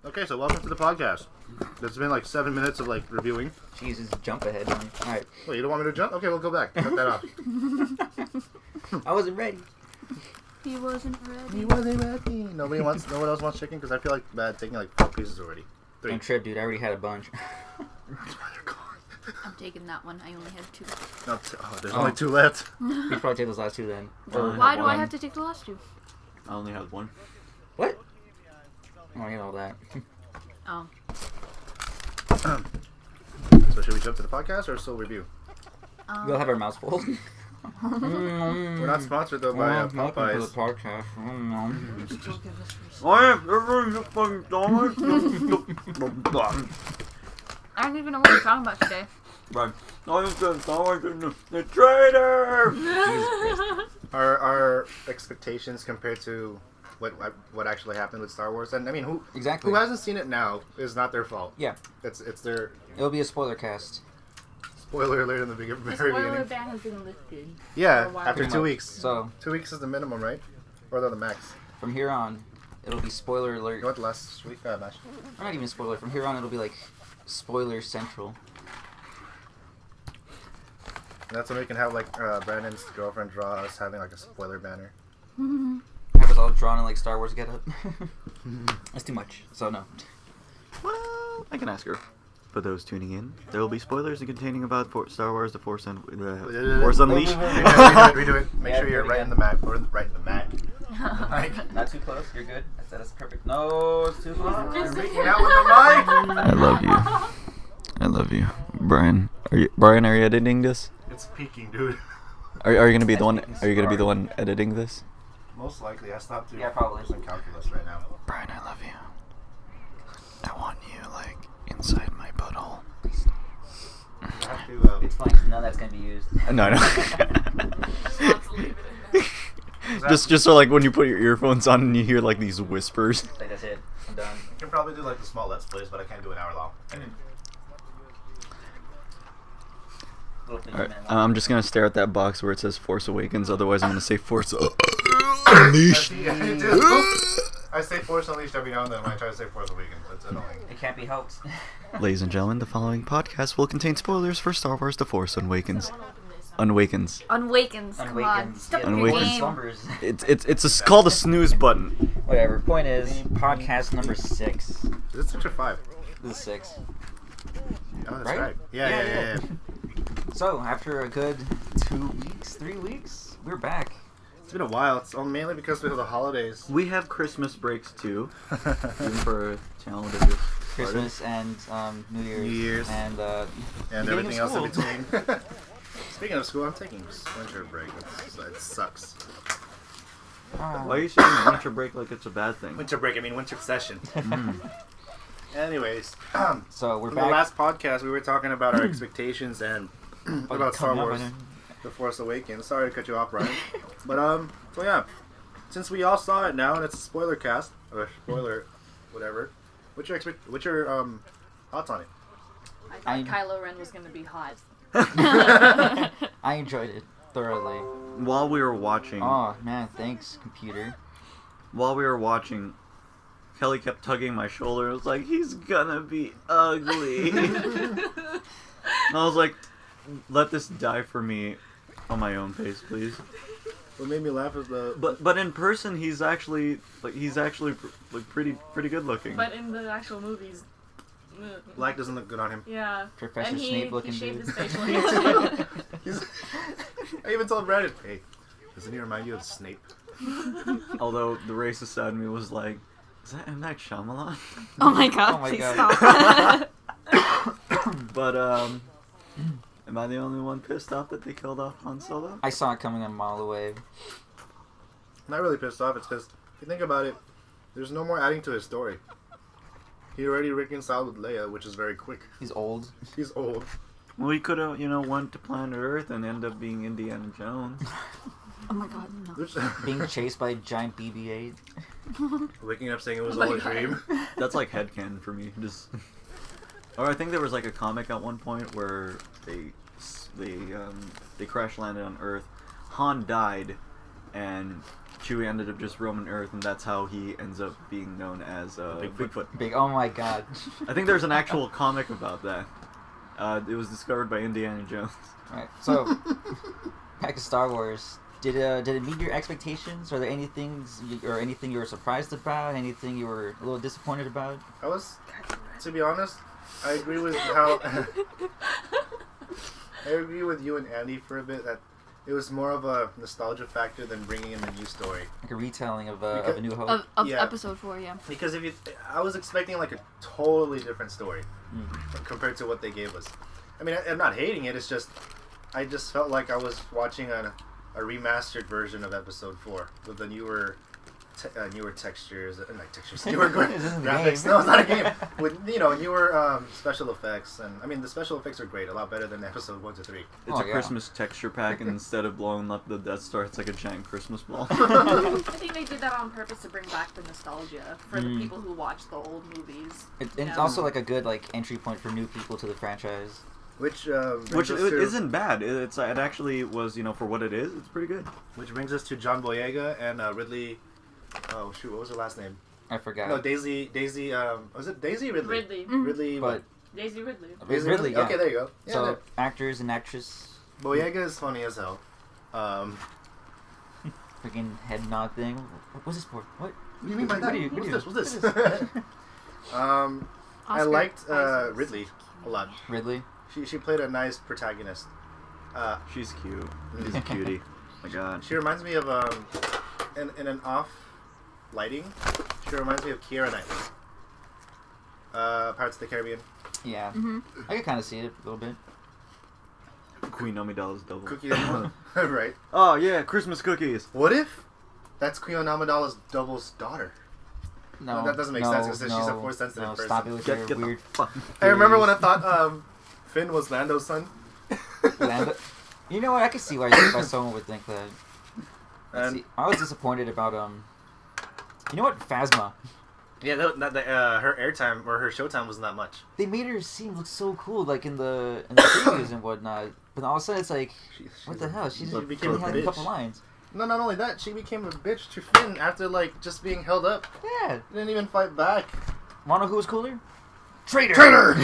Okay, so welcome to the podcast. There's been like 7 minutes of like reviewing. Jesus, jump ahead. Alright. Wait, you don't want me to jump? Okay, we'll go back. Cut that off. I wasn't ready. He wasn't ready. He wasn't ready. No one else wants chicken because I feel like bad taking like 4 pieces already. 3. Don't trip, dude. I already had a bunch. That's why they're gone. I'm taking that one. I only have 2. No, there's only 2 left. You probably take those last 2 then. Why do I have to take the last 2? I only have 1. What? I don't get all that. Oh. So should we jump to the podcast or still review? We'll have our mouths full. We're not sponsored though by Popeyes. The podcast. I don't even know what we're talking about today. Right. The traitor! Our expectations compared to what actually happened with Star Wars, and I mean who hasn't seen it now is not their fault. Yeah. It's their It'll be a spoiler cast. spoiler alert in the very The spoiler beginning. ban has been lifted. Yeah, For a after while. 2 weeks. So 2 weeks is the minimum, right? Or the max. from here on, it'll be spoiler You alert. know what? Last week, Mash. Or not even spoiler. From here on, it'll be like spoiler central. And that's when we can have like Brandon's girlfriend draw us having like a spoiler banner. Have us all drawn in like Star Wars getup. That's too much. So no. Well, I can ask her. For those tuning in, there will be spoilers containing about Star Wars: The Force Unleashed. Redo it. Make Yeah, sure you're do it right in again. the mat. Or right in the mat. Like, Not too close. You're good. That's perfect. No, it's too close. Just reaching out with the mic. I love you. I love you, Brian. Are you editing this? It's peaking, dude. Are you gonna be the one? Are you gonna be the one editing this? Most likely, I stopped doing Yeah, probably. some calculus right now. Brian, I love you. I want you like inside my butthole. I have to, It's fine. 'Cause none of that's gonna be used. No. just so like when you put your earphones on and you hear like these whispers. Like that's it. I'm done. I can probably do like the small Let's Plays, but I can't do an hour long. Little thing, Alright, man. I'm just gonna stare at that box where it says Force Awakens. Otherwise, I'm gonna say Force Unleashed. I say Force Unleashed every now and then when I try to say Force Awakens. It's annoying. It can't be helped. Ladies and gentlemen, the following podcast will contain spoilers for Star Wars: The Force Unwakens. Unwakens. Unwakens. Come on. Unwakens. Step Yeah, up your Unwakens. game. Slumbers. It's called a snooze button. Whatever. Point is, podcast number 6. Is it 6 or 5? This is 6. Oh, that's Right? right. Yeah. So, after a good 2 weeks, 3 weeks, we're back. It's been a while. It's mainly because of the holidays. We have Christmas breaks too, even for a channel that just Christmas and New Year's. New Year's. And And beginning everything of else in school. between. Speaking of school, I'm taking winter break. It sucks. Why are you saying winter break like it's a bad thing? Winter break, I mean winter session. Anyways, So, we're in back. the last podcast, we were talking about our expectations and about Star coming up, Wars, I know. The Force Awakens. Sorry to cut you off, Brian. But, so yeah. Since we all saw it now, and it's a spoiler cast, or spoiler, whatever, what's your thoughts on it? I thought Kylo Ren was gonna be hot. I enjoyed it thoroughly. While we were watching, Oh, man, thanks, computer. Kelly kept tugging my shoulder. It was like, he's gonna be ugly. And I was like, let this die for me on my own pace, please. What made me laugh is the... But in person, he's actually pretty good looking. But in the actual movies, Black doesn't look good on him. yeah. Professor And Snape looking he shaved dude. his facial hair too. I even told Brandon, hey, doesn't he remind you of Snape? Although the racist side of me was like, is that M. Night Shyamalan? Oh my god, Oh my please God. stop. But am I the only one pissed off that they killed off Han Solo? I saw it coming a mile away. Not really pissed off, it's because, if you think about it, there's no more adding to his story. He already reconciled with Leia, which is very quick. He's old. He's old. Well, he could have, went to planet Earth and end up being Indiana Jones. Oh my god, no. Being chased by a giant BB-8. Waking up saying it was Oh my all a God. dream. That's like headcanon for me. Just, or I think there was like a comic at one point where they crash landed on Earth. Han died, and Chewie ended up just roaming Earth, and that's how he ends up being known as Bigfoot. Big. Oh my god. I think there's an actual comic about that. It was discovered by Indiana Jones. Right. So, back to Star Wars. Did it meet your expectations? Are there anything you were surprised about? Anything you were a little disappointed about? To be honest, I agree with how. I agree with you and Andy for a bit that it was more of a nostalgia factor than bringing in a new story. Like a retelling of A New Hope. Of Yeah. episode 4, yeah. Because I was expecting like a totally different story compared to what they gave us. I mean, I'm not hating it. It's just I just felt like I was watching a remastered version of episode 4 with the newer textures, not textures, newer graphics. No, it's not a game. With newer special effects, and I mean the special effects are great, a lot better than episode 1 to 3. It's a Christmas texture pack, and instead of blowing up the Death Star, it's like a giant Christmas ball. I think they did that on purpose to bring back the nostalgia for the people who watch the old movies. It's also like a good entry point for new people to the franchise. Which isn't bad. It actually was, for what it is, it's pretty good. Which brings us to John Boyega and Ridley. Oh shoot, what was her last name? I forgot. No, Daisy. Was it Daisy Ridley? Ridley. Ridley. But Daisy Ridley. Daisy Ridley, yeah. Okay, there you go. Yeah, So there. actors and actress. Boyega is funny as hell. Freaking head nod thing. What's this for? What? What do you mean by that? What's this? I liked Ridley a lot. Ridley. She played a nice protagonist. She's cute. She's a cutie. My God. She reminds me of in an off lighting. She reminds me of Keira Knightley. Pirates of the Caribbean. Yeah. I could kind of see it a little bit. Queen Amidala's double. Cookie. Right. Oh yeah, Christmas cookies. What if that's Queen Amidala's double's daughter? No, that doesn't make sense because she's a force sensitive person. Stop it with your Get weird. the fuck. I remember when I thought Finn was Lando's son. Lando. You know what? I can see why someone would think that. And I was disappointed about You know what? Phasma. yeah, her airtime or her showtime wasn't that much. They made her look so cool, like in the previews and whatnot. But all of a sudden, it's like, what the hell? She became a had bitch. a couple lines. No, not only that, she became a bitch to Finn after just being held up. Yeah. Didn't even fight back. Wanna know who was cooler? Traitor.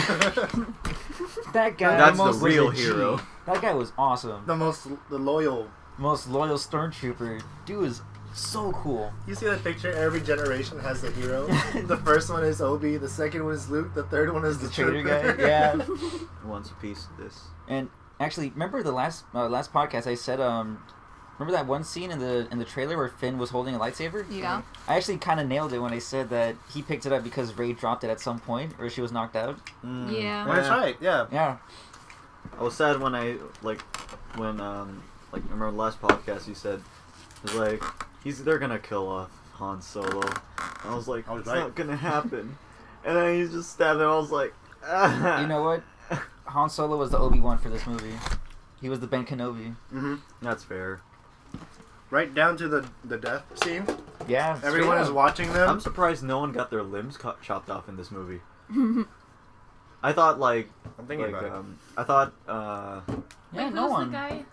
That guy. That's the was real a G. hero. That guy was awesome. the loyal. Most loyal stormtrooper. Dude was so cool. You see that picture? Every generation has a hero. The first one is Obi. The second one is Luke. The third one is the traitor trooper. guy. Yeah. Who wants a piece of this? And actually, remember the last podcast I said remember that one scene in the trailer where Finn was holding a lightsaber? Yeah. I actually kind of nailed it when I said that he picked it up because Rey dropped it at some point or she was knocked out. Yeah. Well, that's right. Yeah. Yeah. I was sad when remember the last podcast you said it was they're gonna kill off Han Solo. I was like, it's not gonna happen. And then he's just stabbed him. I was like, ah. You know what? Han Solo was the Obi-Wan for this movie. He was the Ben Kenobi. That's fair. Right down to the death scene. Yeah. Everyone is watching them. I'm surprised no one got their limbs chopped off in this movie. I thought I'm thinking about it. I thought Yeah, Wait, no who's one. the guy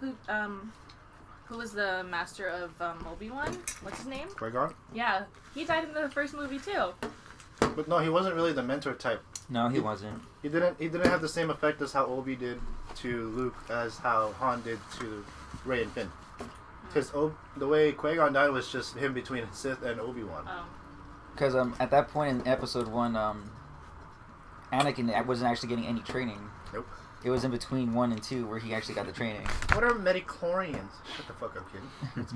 who was the master of Obi-Wan? What's his name? Qui-Gon? Yeah, he died in the first movie too. But no, he wasn't really the mentor type. No, he wasn't. He didn't have the same effect as how Obi did to Luke as how Han did to Rey and Finn. Because the way Qui-Gon died was just him between Sith and Obi-Wan. Oh. Because at that point in episode 1, Anakin wasn't actually getting any training. Nope. It was in between 1 and 2 where he actually got the training. What are metachlorians? Shut the fuck up, kid. It's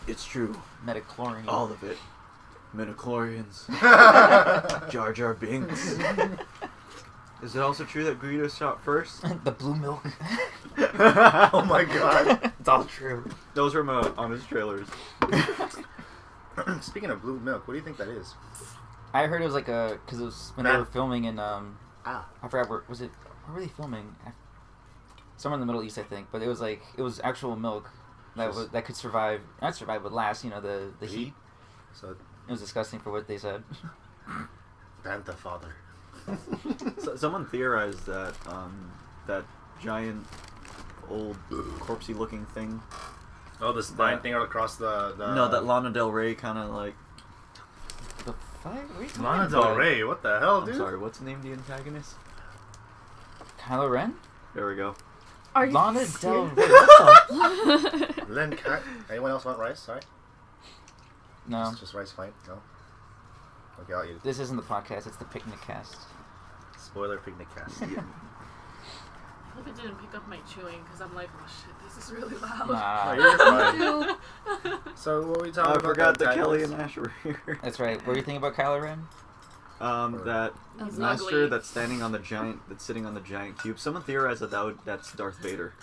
it's true. metachlorine. All of it. Midichlorians. Jar Jar Binks. Is it also true that Greedo shot first? The blue milk. Oh my god. It's all true. Those are my honest trailers. Speaking of blue milk, what do you think that is? I heard it was because it was when they were filming in I forgot where was it. Where were they filming? Somewhere in the Middle East, I think. But it was actual milk that could survive, not survive, but last. The heat. So it was disgusting for what they said. Bantha father. So, someone theorized that that giant old corpsey looking thing Oh, the spine thing across the... No, that Lana Del Rey kind of like... The fuck? What are you talking Lana about? Del Rey, what the hell, dude? I'm sorry, what's the name of the antagonist? Kylo Ren? There we go. Are you Lana Del serious? Rey. What the? Len, anyone else want rice? Sorry? No. Just rice fine? No? Okay, I'll eat it. This isn't the podcast, it's the picnic cast. Spoiler picnic cast. I hope it didn't pick up my chewing because I'm like, oh shit, this is really loud. Nah. No, you're fine. So, what were we talking I about? forgot that Kelly antagonists? and Ash were here. That's right. What do you think about Kylo Ren? That He's master ugly. that's sitting on the giant cube. Someone theorized that's Darth Vader.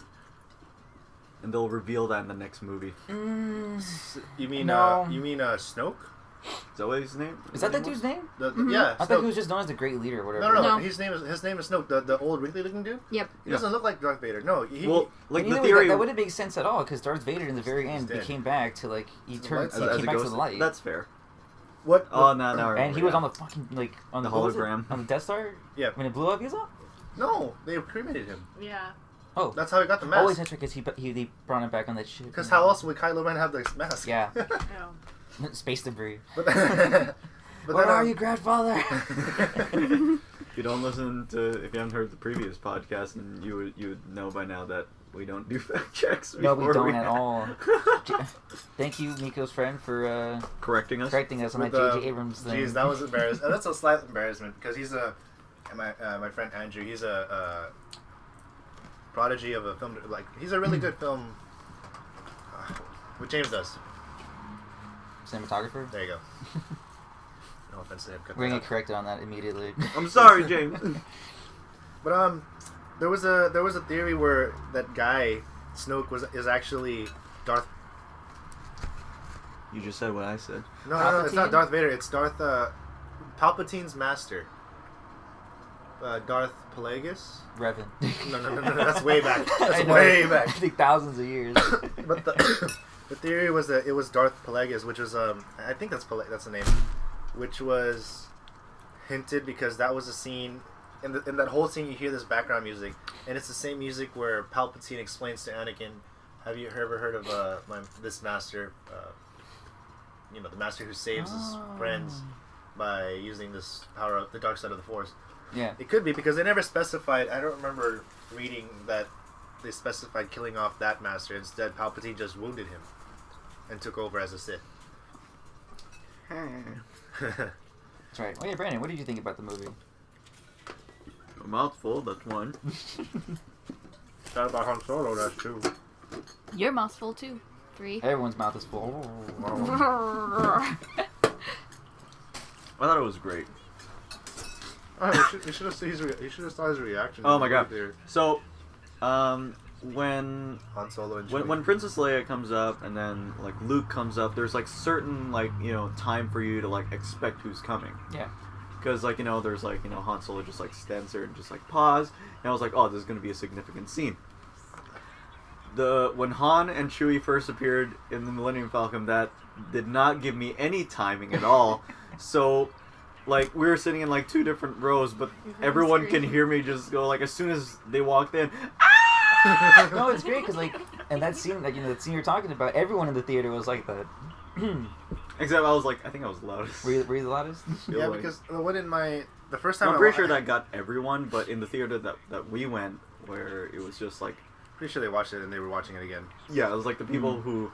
And they'll reveal that in the next movie. You mean, No. Snoke? Is that what his name? Is that the dude's name? Yeah, I Snoke. thought he was just known as the Great Leader or whatever. No, No. his name is Snoke, the old wrinkly looking dude. Yep. He doesn't look like Darth Vader. No, he Well, like But the either way, theory. that wouldn't make sense at all because Darth Vader in the very end dead. came back to like he turned As he a came back to ghost. the light. That's fair. what? Oh, no, no. And he was on the fucking like on The what was it? hologram. On the Death Star. Yeah. When it blew up, he was on. No, they cremated him. Yeah. Oh, That's how he got the always mask. that's right because they brought him back on that ship. Because how else would Kylo Ren have the mask? Yeah. Yeah. Space debris. but Where then, are you, grandfather? If you don't listen to, if you haven't heard the previous podcast, then you would know by now that we don't do fact checks. No, we before don't at all. all. Thank you, Nico's friend, for Correcting us. correcting us on that With, J.J. Abrams thing. Jeez, that was embarrassing. That's a slight embarrassment because he's my friend Andrew. He's a prodigy of a film. Like he's a really good film. What James does. Cinematographer. There you go. No offense to him. cut We're gonna that get out. corrected on that immediately. I'm sorry, James. But there was a theory where that guy Snoke is actually Darth. You just said what I said. No, it's not Palpatine? Darth Vader. It's Darth Palpatine's master. Darth Plagueis. Revan. No, that's way back. I That's know. way I back. think thousands of years. But the theory was that it was Darth Plagueis, which was I think that's the name, which was hinted because that was a scene in that whole scene you hear this background music, and it's the same music where Palpatine explains to Anakin, "Have you ever heard of this master? The master who saves his friends by using this power of the dark side of the Force." Yeah. It could be because they never specified. I don't remember reading that they specified killing off that master. Instead, Palpatine just wounded him and took over as a Sith. That's right. Oh yeah, Brandon, what did you think about the movie? A mouthful, that's one. Thought about Han Solo, that's true. Your mouth's full too. 3. Everyone's mouth is full. I thought it was great. Oh, you should have seen you should have saw his reaction. Oh my god. There. So, when Han Solo and Chewie. when Princess Leia comes up and then like Luke comes up, there's like certain time for you to like expect who's coming. Yeah. Because there's Han Solo just like stands there and just like pause, and I was like, oh, this is gonna be a significant scene. When Han and Chewie first appeared in the Millennium Falcon, that did not give me any timing at all. So, like, we were sitting in like 2 different rows, but everyone can hear me just go like as soon as they walked in. No, it's great because and that scene that scene you're talking about, everyone in the theater was like that. Except I was like, I think I was the loudest. Were you the loudest? Yeah, like- because the first time I'm I pretty sure that got everyone, but in the theater that we went, where it was just like, pretty sure they watched it and they were watching it again. yeah, it was like the people who,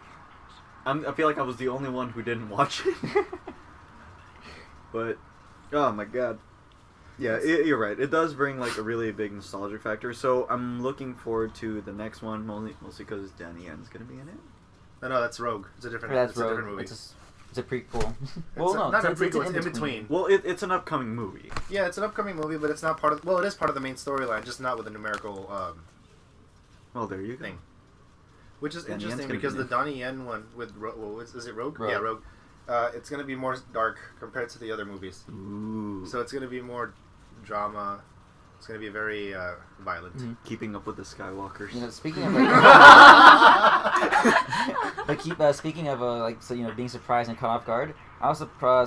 I feel like I was the only one who didn't watch it. But, oh my god. Yeah, you're right. It does bring like a really big nostalgia factor. So I'm looking forward to the next one, mostly because Danny Yen's gonna be in it. No, that's Rogue. It's a different. That's it's a different movie. It's a prequel. Well, no, not a it's prequel. an It's in between. Well, it's an upcoming movie. Yeah, it's an upcoming movie, but it's not part of. Well, it is part of the main storyline, just not with a numerical Well, there you go. thing. Which is Donnie Yen's interesting gonna because be the in it. Donnie Yen one with is it Rogue? Rogue. Yeah, Rogue. It's gonna be more dark compared to the other movies. Ooh. So it's gonna be more drama. It's gonna be very violent. Mhm. Keeping up with the Skywalkers. Speaking of speaking of being surprised and caught off guard, I was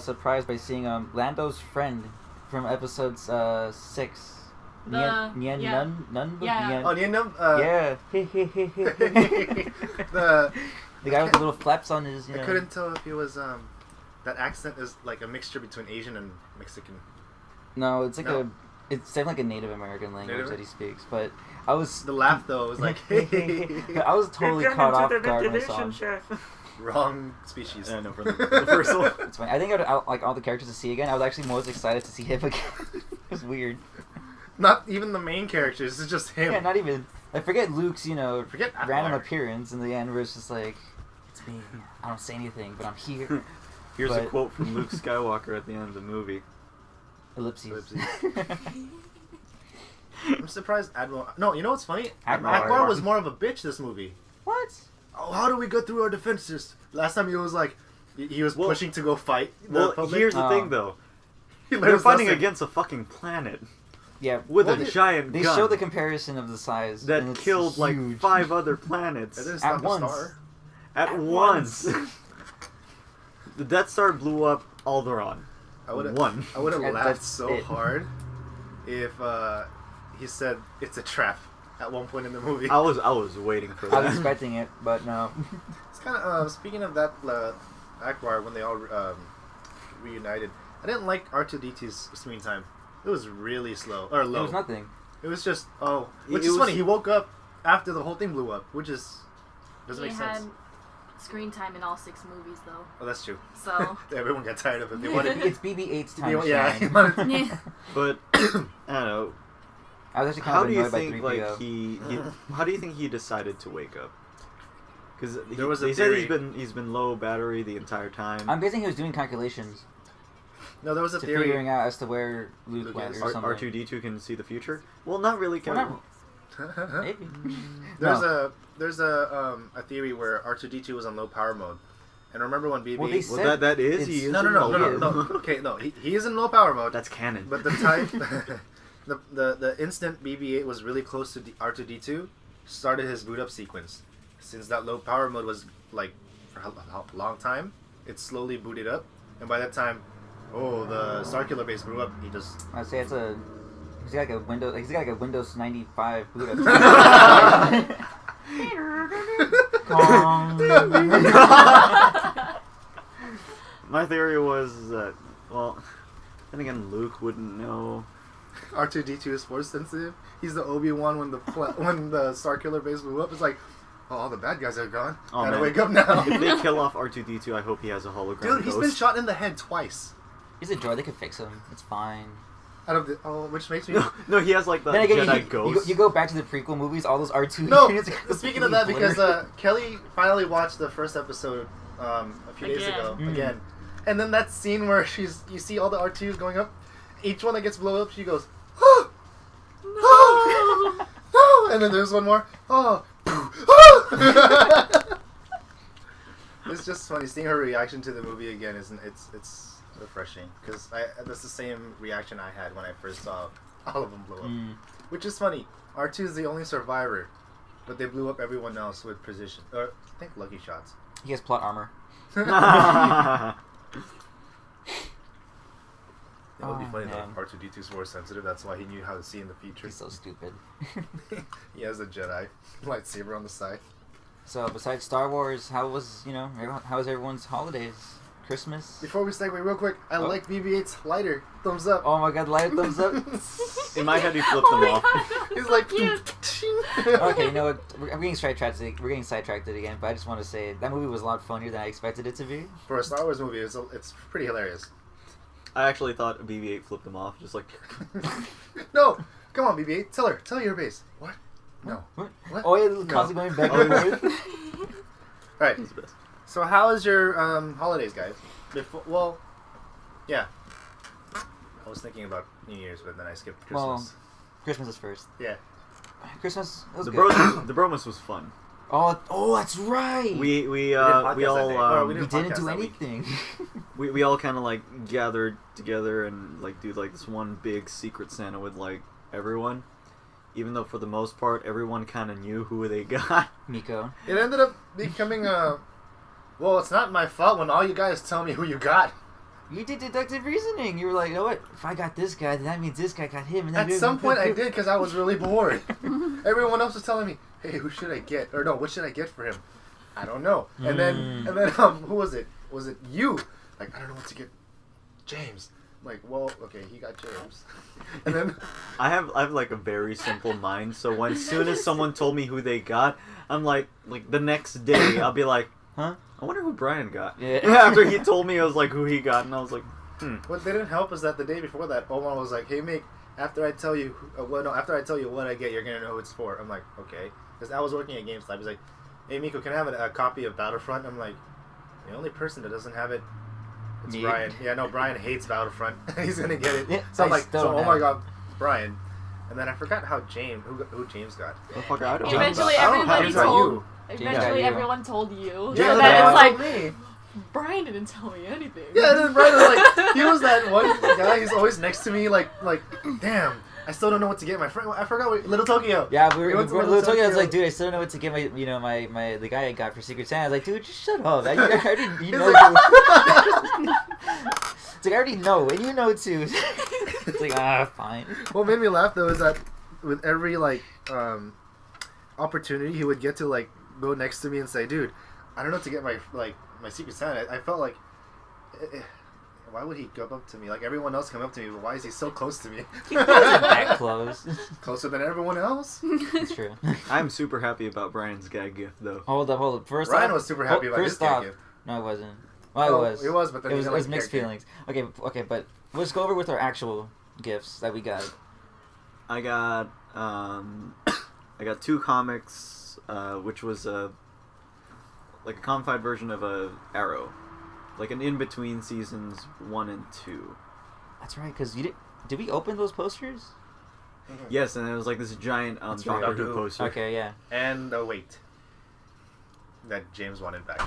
surprised by seeing Lando's friend from episode 6. The- Nien yeah. Nun? Yeah. Nien- Oh, Nienum? yeah. The The guy with the little flaps on his. I couldn't tell if he was that accent is like a mixture between Asian and Mexican. No, it's like it's definitely like a Native American language that he speaks. But I was the laugh though was like, hey. I was totally caught off guard when I saw him. Wrong species. Yeah, no, from the first one. It's funny. I think I'd like all the characters to see again. I was actually most excited to see him again. It's weird. Not even the main characters. It's just him. Yeah, not even. I forget Luke's, Forget random Akbar. appearance in the end where it's just like, it's me. I don't say anything, but I'm here. Here's a quote from Luke Skywalker at the end of the movie. Ellipses. I'm surprised Admiral... No, you know what's funny? Admiral Akbar was more of a bitch this movie. What? Oh, how do we go through our defenses? Last time he was like... He was pushing to go fight the public. Here's the thing, though. They're They're fighting against a fucking planet. Yeah. With a giant gun. They show the comparison of the size. That killed huge. like 5 other planets. At once. At once. The Death Star blew up Alderaan. I would have And laughed that's so it. hard if he said it's a trap at one point in the movie. I was waiting for I was that. expecting it, but no. It's kind of speaking of that Akbar when they all reunited. I didn't like R2-D2's screen time. It was really slow or low. It was nothing. It was just which It is was- funny. He woke up after the whole thing blew up, which is doesn't He make had sense. screen time in all 6 movies, though. Oh, that's true. So Everyone got tired of it. They It's wanted, BB-8's time to yeah, shine. he wanted- yeah. But I don't know. I was actually kind How of do you annoyed by think 3PO. how do you think he decided to wake up? Because There was a they said theory. he's been low battery the entire time. I'm guessing he was doing calculations no, there was a to theory. figuring out as to where Luke Luke went is. or something. R2-D2 can see the future. Well, not really. Well, Maybe. There's No. a theory where R2-D2 was on low power mode, and remember when BB-8. Well, they Well, said that is it's- he is. no. Okay, no, he is in low power mode. That's canon. But the time, the instant BB-8 was really close to R2-D2, started his boot up sequence. Since that low power mode was like for a long time, it slowly booted up, and by that time, the Starkiller base blew up. He just I'd say it's a. He's got like a Windows 95 boot up. My theory was that, well, then again, Luke wouldn't know. R2-D2 is force sensitive. He's the Obi-Wan when the Starkiller base blew up. It's like, all the bad guys are gone. Oh, Gotta man. wake up now. If they kill off R2-D2, I hope he has a hologram Dude, he's been ghost. shot in the head twice. He's a droid. They could fix him. It's fine. Out of the which makes me No, he has like the Then again, Jedi ghost. you go back to the prequel movies. All those R2. No. units are Speaking of that, completely because blurry. Kelly finally watched the first episode a few days Again. ago Mm. again, and then that scene where you see all the R2s going up, each one that gets blown up, she goes, oh, no, and then there's one more, oh. It's just funny seeing her reaction to the movie again. It's refreshing because that's the same reaction I had when I first saw all of them blow up. Mm. Which is funny. R2 is the only survivor, but they blew up everyone else with precision. Or I think lucky shots. He has plot armor. That would be Oh, funny man. though. R2-D2 is more sensitive. That's why he knew how to see in the future. He's so stupid. He has a Jedi lightsaber on the side. So besides Star Wars, how was how was everyone's holidays? Christmas? Before we segue real quick, I Oh. like BB-8's lighter. Thumbs up. Oh my God! Light thumbs up. In my head, he flipped them off. He's like, Okay, you know what? I'm getting sidetracked. We're getting sidetracked again, but I just want to say that movie was a lot funnier than I expected it to be. For a Star Wars movie, it's pretty hilarious. I actually thought BB-8 flipped them off, just like. No, come on, BB-8. Tell your base. What? No. What? What? Oh yeah, No. constantly going back Oh, and yeah. forth. All right. He's the best. So how is your holidays, guys? Yeah. I was thinking about New Year's, but then I skipped Christmas. Well, Christmas is first. Yeah. Christmas was The good. the Bromas was fun. Oh, that's right. We podcast all that day. Or we We didn't didn't podcast do that week. anything. we all kind of like gathered together and like do like this one big secret Santa with like everyone, even though for the most part everyone kind of knew who they got. Miko. It ended up becoming well, it's not my fault when all you guys tell me who you got. You did deductive reasoning. You were like, you know what? If I got this guy, then that means this guy got him. And then At some point I did because I was really bored. Everyone else was telling me, hey, who should I get? Or no, what should I get for him? I don't know. And then who was it? Was it you? Like, I don't know what to get James. I'm like, well, okay, he got James. And then I have like a very simple mind, so when soon as someone told me who they got, I'm like the next day I'll be like, huh? I wonder who Brian got. Yeah. After he told me, I was like, who he got, and I was like, What didn't help is that the day before that, Omar was like, hey, Mick, after I tell you what I get, you're gonna know who it's for. I'm like, okay, because I was working at GameStop. He's like, hey, Miko, can I have a copy of Battlefront? I'm like, the only person that doesn't have it, it's Me. Brian. Yeah, no, Brian hates Battlefront. He's gonna get it. Yeah, So I'm I like, still so don't Omar have got Brian, and then I forgot who James got. oh, fuck, I don't Eventually, I don't have everybody James got told. you. Eventually, you. everyone told you. Yeah, so then then it's like me. Brian didn't tell me anything. Yeah, and then Brian was like, he was that one guy. He's always next to me, like, damn. I still don't know what to get my friend. I forgot what Little Tokyo. Yeah, we went to were Little talking. I was Tokyo. like, dude, I still don't know what to get my the guy I got for Secret Santa. I was like, dude, just shut up. I already He's know. like- It's like I already know, and you know too. It's like fine. What made me laugh though is that with every opportunity he would get to like go next to me and say, "Dude, I don't know what to get my Secret Santa." I felt like, why would he go up to me? Like everyone else come up to me, but why is he so close to me? He wasn't that close. Closer than everyone else. It's true. I'm super happy about Brian's gag gift, though. Hold up. First Ryan off, was super happy about his first off, gift. no, it wasn't. Well, Oh, it was. it was, but then it he was, got, it was like, mixed character. feelings. Okay, but let's go over with our actual gifts that we got. I got 2 comics, which was like a comified version of a Arrow, like an in between seasons 1 and 2. That's right, because you did we open those posters? Yes, and it was like this giant That's Doctor right. Who poster. Okay, yeah. And weight that James wanted back.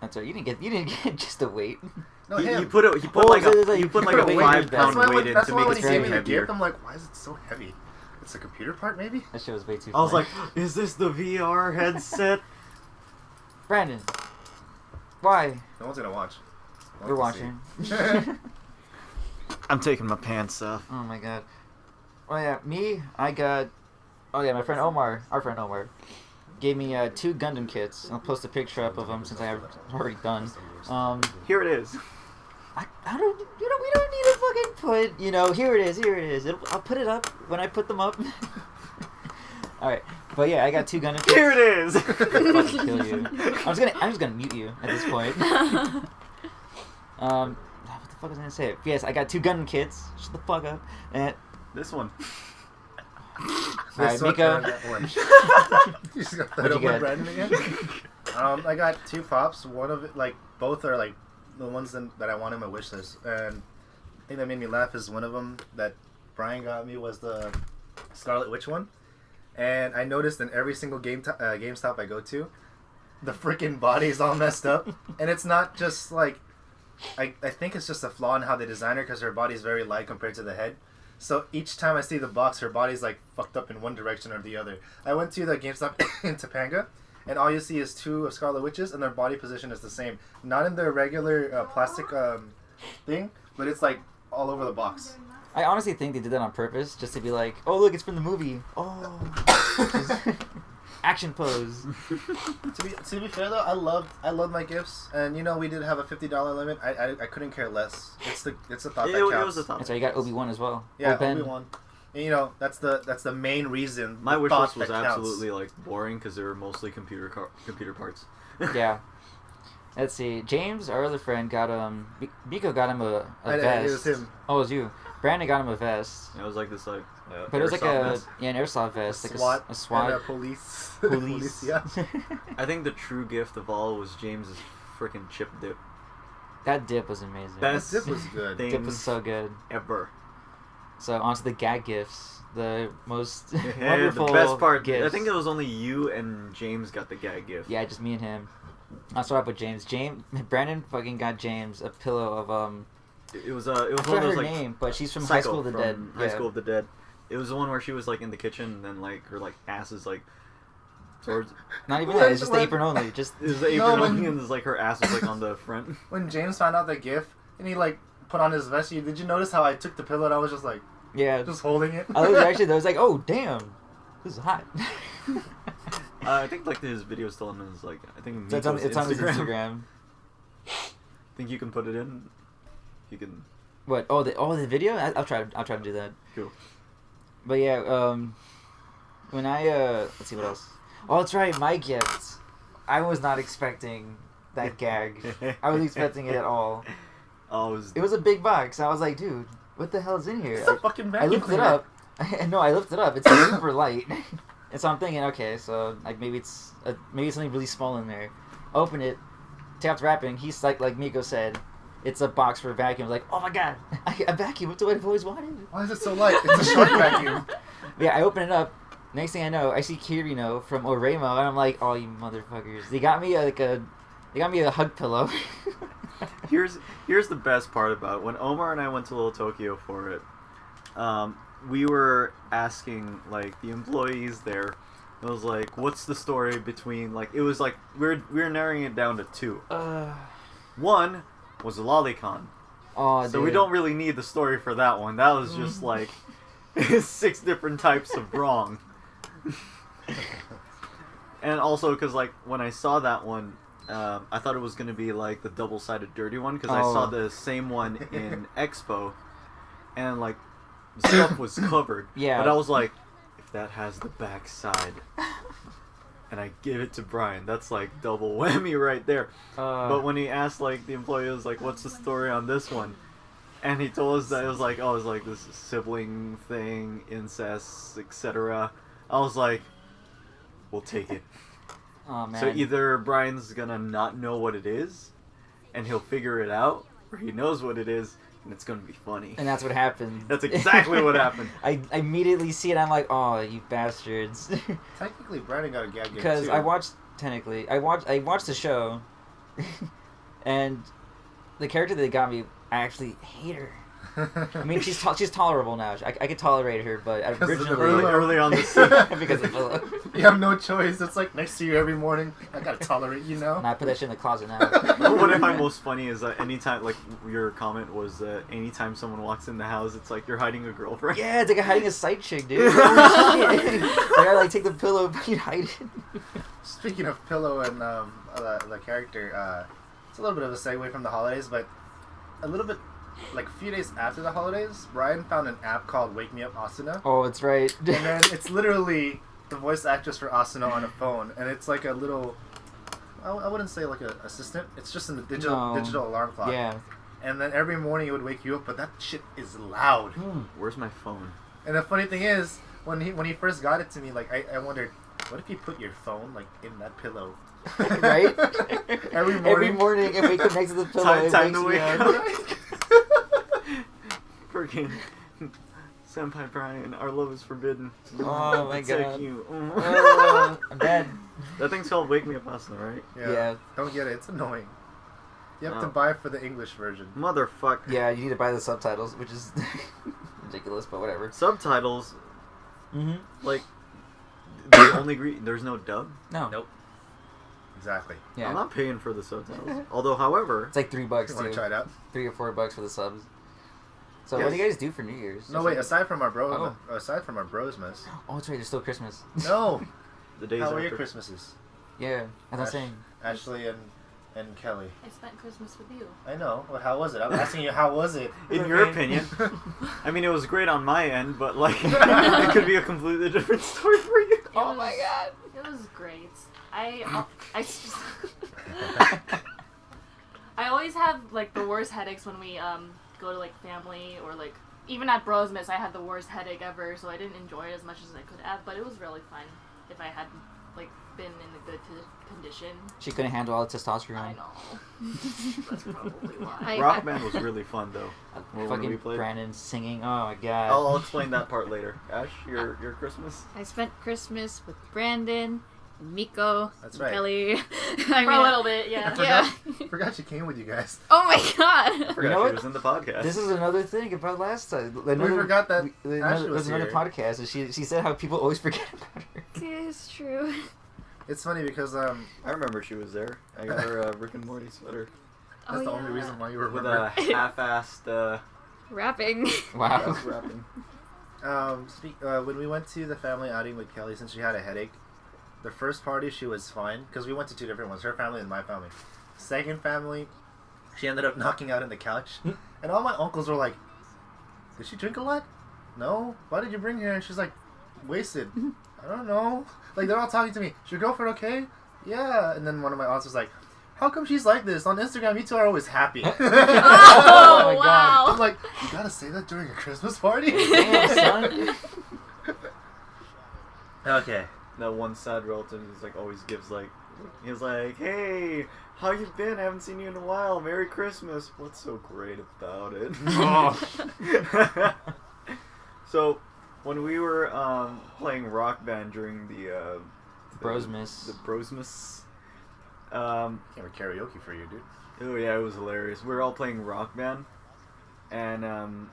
That's right. You didn't get just a weight. No, He him. put like you put like put a a weight 5 in pound that. weight in That's to why make when it he gave seem me the heavier. gift, I'm like, why is it so heavy? It's a computer part, maybe? That shit was way too. I was funny. like, is this the VR headset? Brandon, why? No one's gonna watch. We're watching. I'm taking my pants off. Oh my god. Oh yeah, I got. Oh yeah, my friend Omar, our friend Omar, gave me 2 Gundam kits. I'll post a picture up of them since I have already done. Here it is. I don't. We don't need to fucking put. Here it is. I'll put it up when I put them up. All right, but yeah, I got 2 Gundam kits. Here it is. Fucking kill you. I'm just gonna mute you at this point. What the fuck was I gonna say? Yes, I got 2 Gundam kits. Shut the fuck up. And This one. alright, This one Miko. and that one. You just got that What'd you over get? Brandon again? I got 2 pops. One of it, both are the ones that I want in my wish list. And the thing that made me laugh is one of them that Brian got me was the Scarlet Witch one. And I noticed in every single GameStop I go to, the freaking body is all messed up. And it's not just I think it's just a flaw in how they design her because her body's very light compared to the head. So each time I see the box, her body's fucked up in one direction or the other. I went to the GameStop in Topanga, and all you see is 2 of Scarlet Witches, and their body position is the same. Not in their regular plastic thing, but it's all over the box. I honestly think they did that on purpose, just to be like, oh look, it's from the movie. Oh, action pose. To be fair though, I loved my gifts, and we did have a $50 limit. I couldn't care less. It's the thought that counts. It was a thought. That's why you got Obi-Wan as well. Yeah, Ben. Obi-Wan. And that's the main reason. My the wish thought list was that counts. absolutely boring because they were mostly computer parts. Yeah. Let's see. James, our other friend, got Miko got him a vest. It was him. Oh, it was you. Brandon got him a vest. It was like this But it was like an airsoft vest, like SWAT, a SWAT. and a police. Police. Yeah. I think the true gift of all was James's freaking chip dip. That dip was amazing. Best This was good. thing Dip was so good. ever. So onto the gag gifts, the most And wonderful the best part, gifts. I think it was only you and James got the gag gift. Yeah, just me and him. I'll start with James. Brandon fucking got James a pillow of It was I one of forgot those her like name, but she's from High Psycho School of the from Dead. High Yeah. School of the Dead. It was the one where she was in the kitchen and then her ass is towards. Not even that. It's just the apron only. Just It was the apron only and it's her ass was on the front. When James found out the gift and he put on his vest, did you notice how I took the pillow and I was just yeah. just holding it? I was like, oh damn, this is hot. I think like his video is still on his like I think So it's on his Instagram. Think you can put it in? You can. What? Oh, the video. I'll try to do that. Cool. But yeah, when I let's see what else. Oh, that's right, my gift. I was not expecting that gag. I wasn't expecting it at all. Oh, it was a big box. I was like, dude, what the hell is in here? It's a fucking I lifted it up. No, I lifted it up. It's super light. And so I'm thinking, okay, so like maybe it's something really small in there. Open it, tapped wrapping. He's like Miko said, it's a box for a vacuum. I was like, oh my god, a vacuum. That's what I've always wanted. Why is it so light? It's a shark vacuum. Yeah, I open it up. Next thing I know, I see Kirino from Oremo, and I'm like, oh, you motherfuckers! They got me a hug pillow. Here's the best part about it. When Omar and I went to Little Tokyo for it, we were asking like the employees there. It was like, what's the story between like it was like we were narrowing it down to two. One was a lolicon. Oh, so dude. we don't really need the story for that one. That was just like 6 different types of wrong. And also because like when I saw that one, I thought it was gonna be like the double-sided dirty one because I saw the same one in Expo, and like stuff was covered. Yeah. But I was like, if that has the back side, and I give it to Brian, that's like double whammy right there. But when he asked like the employee was like, what's the story on this one? And he told us that it was like, oh, it's like this sibling thing, incest, etc. I was like, we'll take it. Oh, man. So either Brian's gonna not know what it is, and he'll figure it out, or he knows what it is, and it's gonna be funny. And that's what happened. That's exactly what happened. I immediately see it. I'm like, oh, you bastards. Technically, Brandon got a gag gift Because too. I watched the show, and the character that got me, I actually hate her. I mean, she's tolerable now. I could tolerate her, but originally early on the scene. because of Pillow. You have no choice. It's like next to you every morning. I gotta tolerate you now. And I put that shit in the closet now. What I find most funny is that anytime, like your comment was, anytime someone walks in the house, it's like you're hiding a girlfriend. Yeah, it's like hiding a side chick, dude. Holy shit. I gotta like take the pillow and hide it. Speaking of Pillow and the character, it's a little bit of a segue from the holidays, but a little bit. Like a few days after the holidays, Brian found an app called Wake Me Up Asuna. Oh, it's right. And then it's literally the voice actress for Asuna on a phone, and it's like a little, I wouldn't say like an assistant. It's just a digital alarm clock. Yeah. And then every morning it would wake you up, but that shit is loud. Where's my phone? And the funny thing is, when he first got it to me, like I wondered, what if you put your phone like in that pillow? Right? Every morning if we connect to the pillow, Time to it wake wakes me up. up. Freaking Senpai Brian, our love is forbidden. Oh my It's god. like you. I'm dead. That thing's called Wake Me Up Asuna, right? Yeah. Don't get it. It's annoying. You have to Oh. buy for the English version. Motherfucker. Yeah, you need to buy the subtitles, which is ridiculous, but whatever. Subtitles, Mm-hmm. like, there's no dub? No. Nope. Exactly. Yeah. I'm not paying for the subtitles. Although, however, It's like $3 You want to too. try it out? $3 or $4 for the subs. So Yes. what do you guys do for New Year's? No, wait. Aside from our Oh. Brosmas. Oh, that's right. There's still Christmas. No. the days How after. were your Christmases? Yeah, as I'm Ash- saying. Ashley and Kelly. I spent Christmas with you. I know. But how was it? I'm asking you, how was it? In your opinion, I mean, it was great on my end, but like, it could be a completely different story for you. Oh my god. It was great. I always have like the worst headaches when we go to like family or like even at Brosmas. I had the worst headache ever, so I didn't enjoy it as much as I could have. But it was really fun if I had like been in a good condition. She couldn't handle all the testosterone. I know. That's probably why. Rock Band was really fun though. When we Fucking played. Brandon singing. Oh my god. I'll explain that part later. Ash, your Christmas. I spent Christmas with Brandon, and Miko, That's and right. Kelly. For a little bit, yeah. Yeah. Forgot she came with you guys. Oh my god. I forgot You know she what? was in the podcast. This is another thing about last time. We forgot that There's Ashley was another here. podcast, and she said how people always forget about her. It's true. It's funny because I remember she was there. I got her a Rick and Morty sweater that's Oh, the only yeah. reason why you with remember. a half-assed Rapping. Wow. wrapping. When we went to the family outing with Kelly, since she had a headache, The first party, she was fine because we went to 2 different ones. Her family and my family. Second family, she ended up knocking out on the couch, and all my uncles were like, "Did she drink a lot? No. Why did you bring her?" And she's like, "Wasted." I don't know. Like they're all talking to me. Is your girlfriend okay? Yeah. And then one of my aunts was like, "How come she's like this? On Instagram, you two are always happy." Oh, my God. wow. I'm like, you gotta say that during a Christmas party? Damn, son. Okay. That one sad relative is like always gives like, he's like, "Hey, how you been? I haven't seen you in a while. Merry Christmas." What's so great about it? Oh. So, when we were playing Rock Band during the Brosmas. the Brosmas, Can't have karaoke for you, dude. oh yeah, it was hilarious. We were all playing Rock Band, and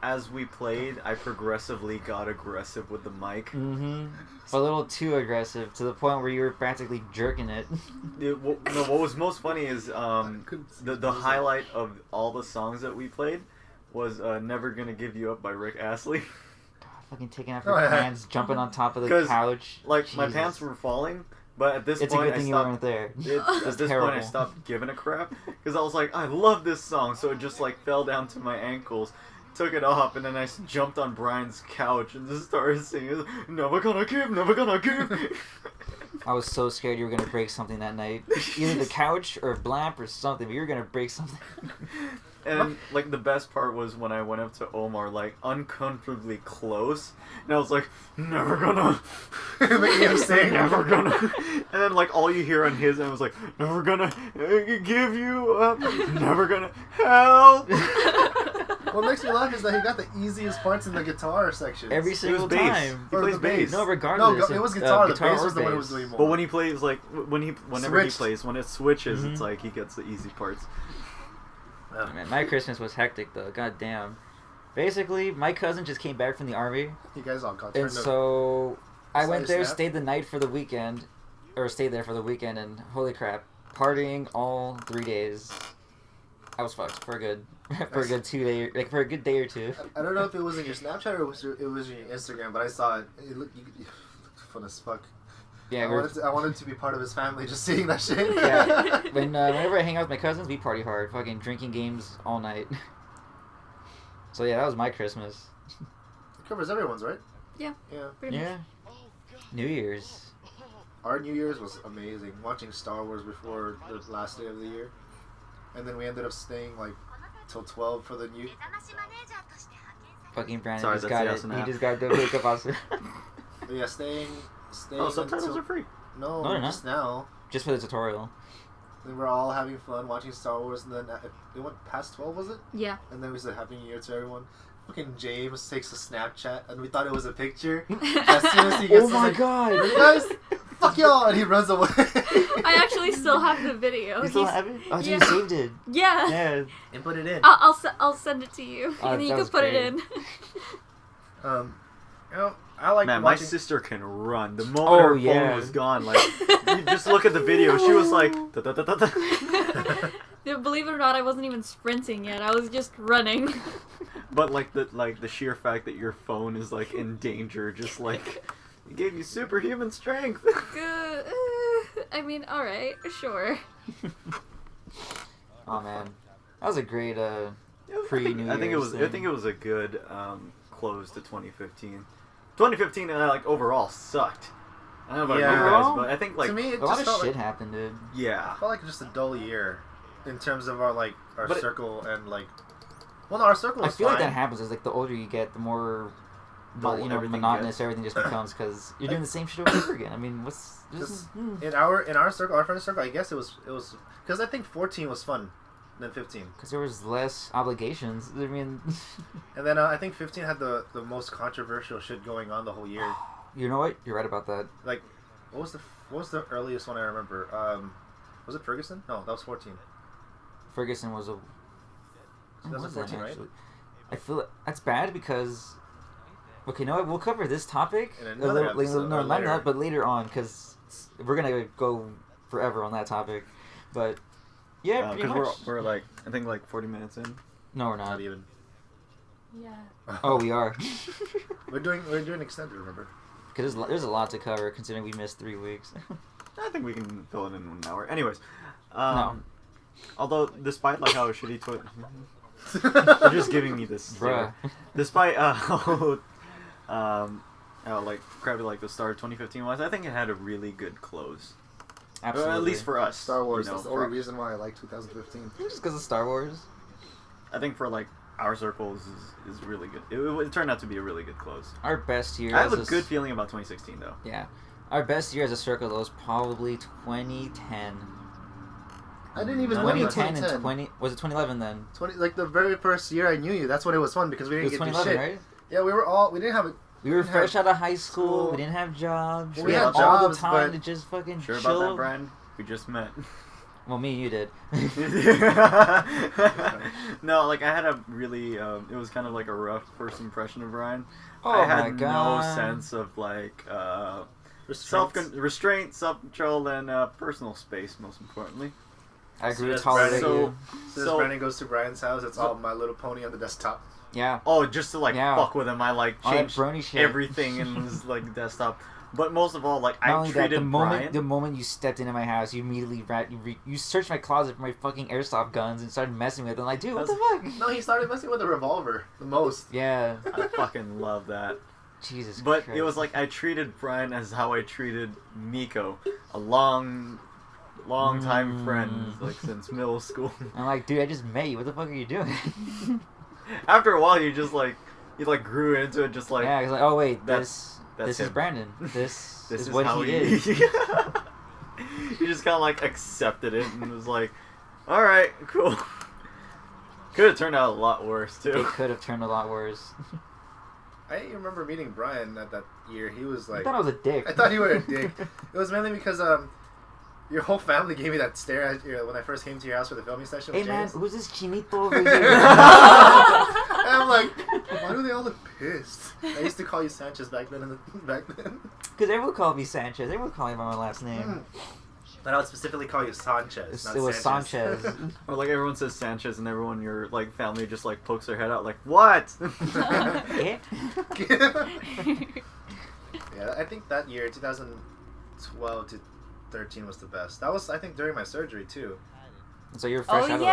as we played, I progressively got aggressive with the mic. Mm-hmm. A little too aggressive to the point where you were practically jerking it. What was most funny is the highlight of all the songs that we played was "Never Gonna Give You Up" by Rick Astley. Fucking taking off your pants, jumping on top of the 'Cause, couch. Like Jesus. my pants were falling, but at this It's a point good thing I you stopped. weren't there. At this terrible. point, I stopped giving a crap because I was like, I love this song, so it just like fell down to my ankles. Took it off, and then I jumped on Brian's couch and just started singing, "Never gonna give, never gonna give." I was so scared you were gonna break something that night. Either the couch or Blamp or something, but you were gonna break something. And like the best part was when I went up to Omar, like uncomfortably close, and I was like, "Never gonna," Making him sing. "Never gonna," and then like all you hear on his end was like, "Never gonna give you up, never gonna help." What makes me laugh is that he got the easiest parts in the guitar section. Every single bass. time. He plays bass. No, regardless. No, it was of, guitar. The guitar bass or was the one who bass. was doing more. But when he plays, like whenever Switched. he plays, when it switches, Mhm. it's like he gets the easy parts. Oh, man, my Christmas was hectic though. God damn. Basically, my cousin just came back from the army, You guys all got and turned up. so I Saw went your there, snap? stayed the night for the weekend, or stayed there for the weekend, and holy crap, partying all 3 days. I was fucked for a good, for a good 2 day, like for a good day or two. I don't know if it was in your Snapchat or it was your Instagram, but I saw it. It looked fun as fuck. Yeah, I wanted to be part of his family, just seeing that shit. Yeah. Whenever I hang out with my cousins, we party hard, fucking drinking games all night. So yeah, that was my Christmas. It covers everyone's, right? Yeah. Yeah. Pretty much. Yeah. New Year's. Our New Year's was amazing. Watching Star Wars before the last day of the year, and then we ended up staying like till 12 for the new. Fucking Brandon Sorry, just that's got the it. yes and He a. just got the wake up also. But yeah, staying. Oh, subtitles until, are free. No, No, they're not. just now. Just for the tutorial. We were all having fun watching Star Wars, and then it went past 12, was it? Yeah. And then we said Happy New Year to everyone. Fucking James takes a Snapchat, and we thought it was a picture. As soon as he gets, Oh my god! "Ready, guys? Fuck y'all!" And he runs away. I actually still have the video. You still He's- have it? Oh, so yeah. you saved it. Yeah. Yeah. And put it in. I'll send it to you, Oh, and then you that can was put great. it in. You know, I like Man, my watching. sister can run. The moment Oh, her yeah. phone was gone, like you just look at the video. She was like, "Da, da, da, da, da." Yeah, believe it or not, I wasn't even sprinting yet. I was just running. But like the sheer fact that your phone is like in danger, just like it gave you superhuman strength. Good. I mean, all right, sure. Oh man, that was a great pre-New I think it Year's was. I thing. think it was a good close to 2015. 2015, like overall sucked. I don't know about Yeah. you guys, Overall? but I think like to me, it a lot just of felt shit like, happened, dude. yeah. felt like just a dull year in terms of our But it- circle and like. Well, no, our circle I was feel fine. like that happens as like the older you get, the more Dull you know, everything monotonous gets. everything just becomes because you're doing the same shit over and over again. I mean, what's Just- because in our circle, our friend circle, I guess it was because I think 14 was fun than 15, there was less obligations. I mean, and then I think 15 had the most controversial shit going on the whole year. you know what? You're right about that. Like, what was the earliest one I remember? Was it Ferguson? No, that was 14. Ferguson was a. When was that 2014, right? actually? I feel that's bad because. Okay, no, we'll cover this topic In another episode, no, or not later. now, but later on because we're gonna go forever on that topic. But yeah, pretty Because much. we're like I think like 40 minutes in. No, we're Not not. even. Yeah. Oh, we are. We're doing extended. Remember? Because there's a lot to cover considering we missed 3 weeks. I think we can fill it in 1 hour. Anyways, No. although despite like how shitty they're just giving me this stare. Bruh. Despite how like crappy like the start of 2015 was, I think it had a really good close. Absolutely. At least for us. Star Wars. you know, That's the only reason why I like 2015. Just because of Star Wars. I think for like our circles is really good. It turned out to be a really good close. Our best year. I have as a good feeling about 2016 though. Yeah. Our best year as a circle though was probably 2010. I didn't even know you in 2010 and 2010. 20. Was it 2011 then? 20, like the very first year I knew you. That's when it was fun because we It didn't was get to do 2011, shit. right? Yeah, we didn't have a. We were didn't fresh have out of high school. school. We didn't have jobs. Well, we we had had all jobs, the time but- to just fucking Sure chill. about that, Brian? We just met. Well, me and you did. No, like I had a really, it was kind of like a rough first impression of Ryan. Oh I had my god. no sense of like Restraints. restraint, self-control, and personal space. Most importantly. I So grew to that's tolerate so- you. So as So- Brandon goes to Brian's house, it's all My Little Pony on the desktop. Yeah. Oh, just to like Yeah. fuck with him, I like All that changed brony shit. everything in his like desktop. But most of all, like Not I only that, treated Brian. the moment you stepped into my house, you immediately you searched my closet for my fucking airsoft guns and started messing with them. Like, dude, what the fuck? No, he started messing with a revolver the most. Yeah. I fucking love that. Jesus But Christ. it was like I treated Brian as how I treated Miko, a long time friend, like since middle school. I'm like, dude, I just met you. What the fuck are you doing? After a while, you grew into it, just like yeah, he's like, oh wait, that's this is him. Brandon. This this is is what how he is. You just kind of like accepted it and was like, all right, cool. Could have turned out a lot worse It too. could have turned a lot worse. I remember meeting Brian at that year. He was I like, thought I was a dick. I thought you were a dick. It was mainly because your whole family gave me that stare at when I first came to your house for the filming session. Hey with man, James. who's this chinito over And here? I'm like, why do they all look pissed? I used to call you Sanchez back then. Because everyone called me Sanchez. Everyone called me by my last name. And I would specifically call you Sanchez. Not It was Sanchez. Sanchez. Or like everyone says Sanchez, and everyone in your like family just like pokes their head out, like what? Eh? Yeah, I think that year, 2012 to 13, was the best. That was, I think, during my surgery too. So you're fresh Oh out of that.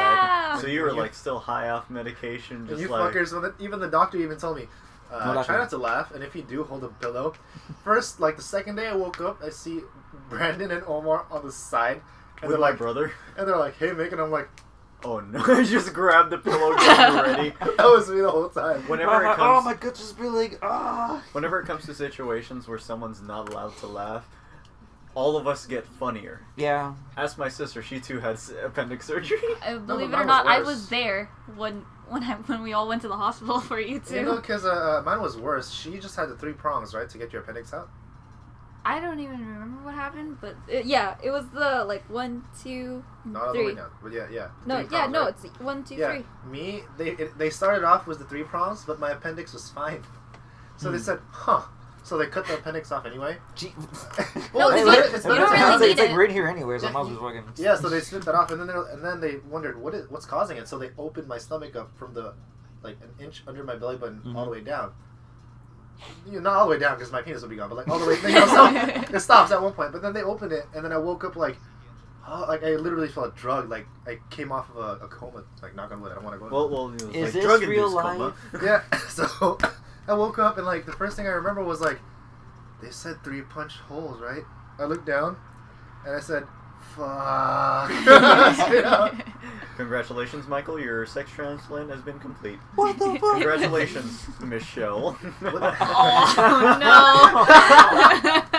yeah. So you were like still high off medication, And just you like fuckers, even the doctor even told me, No try laughing. not to laugh, and if you do, hold a pillow. First, like the second day I woke up, I see Brandon and Omar on the side, and with they're my like, brother. and they're like, "Hey, Mick," and I'm like, Oh no! I just grabbed the pillow, getting ready. that was me the whole time. Whenever it Oh, comes, my guts is really. Ah. whenever it comes to situations where someone's not allowed to laugh, all of us get funnier. Yeah. Ask my sister; she too had appendix surgery. Believe it mine or not, was I worse. was there when we all went to the hospital for you two. You know, because mine was worse. She just had the 3 prongs, right, to get your appendix out. I don't even remember what happened, but yeah, it was the like 1, 2, Not all the way 3. down, but yeah. No, 3 yeah, prongs, no, right? it's 1, 2, Yeah, 3. me, they started off with the 3 prongs, but my appendix was fine. So they said, huh. So they cut the appendix off anyway. Gee. No, it's you- better, you it's don't better to really have it's need like, it's like it. right here anyway, so Yeah, I might as well fucking. Yeah, so they snipped that off, and then they wondered what's causing it. So they opened my stomach up from the like an inch under my belly button all the way down. Not all the way down because my penis would be gone, but like all the way. So it stops at one point, but then they opened it, and then I woke up like I literally felt drugged. Like I came off of a coma. Like knock on wood, I don't want to go. Well, it was Is like this drug real induced coma. life? Yeah. So I woke up and like the first thing I remember was like they said 3 punch holes, right? I looked down and I said, "Fuck." Straight out. Congratulations, Michael. Your sex transplant has been complete. What the fuck? Congratulations, Michelle. Oh no!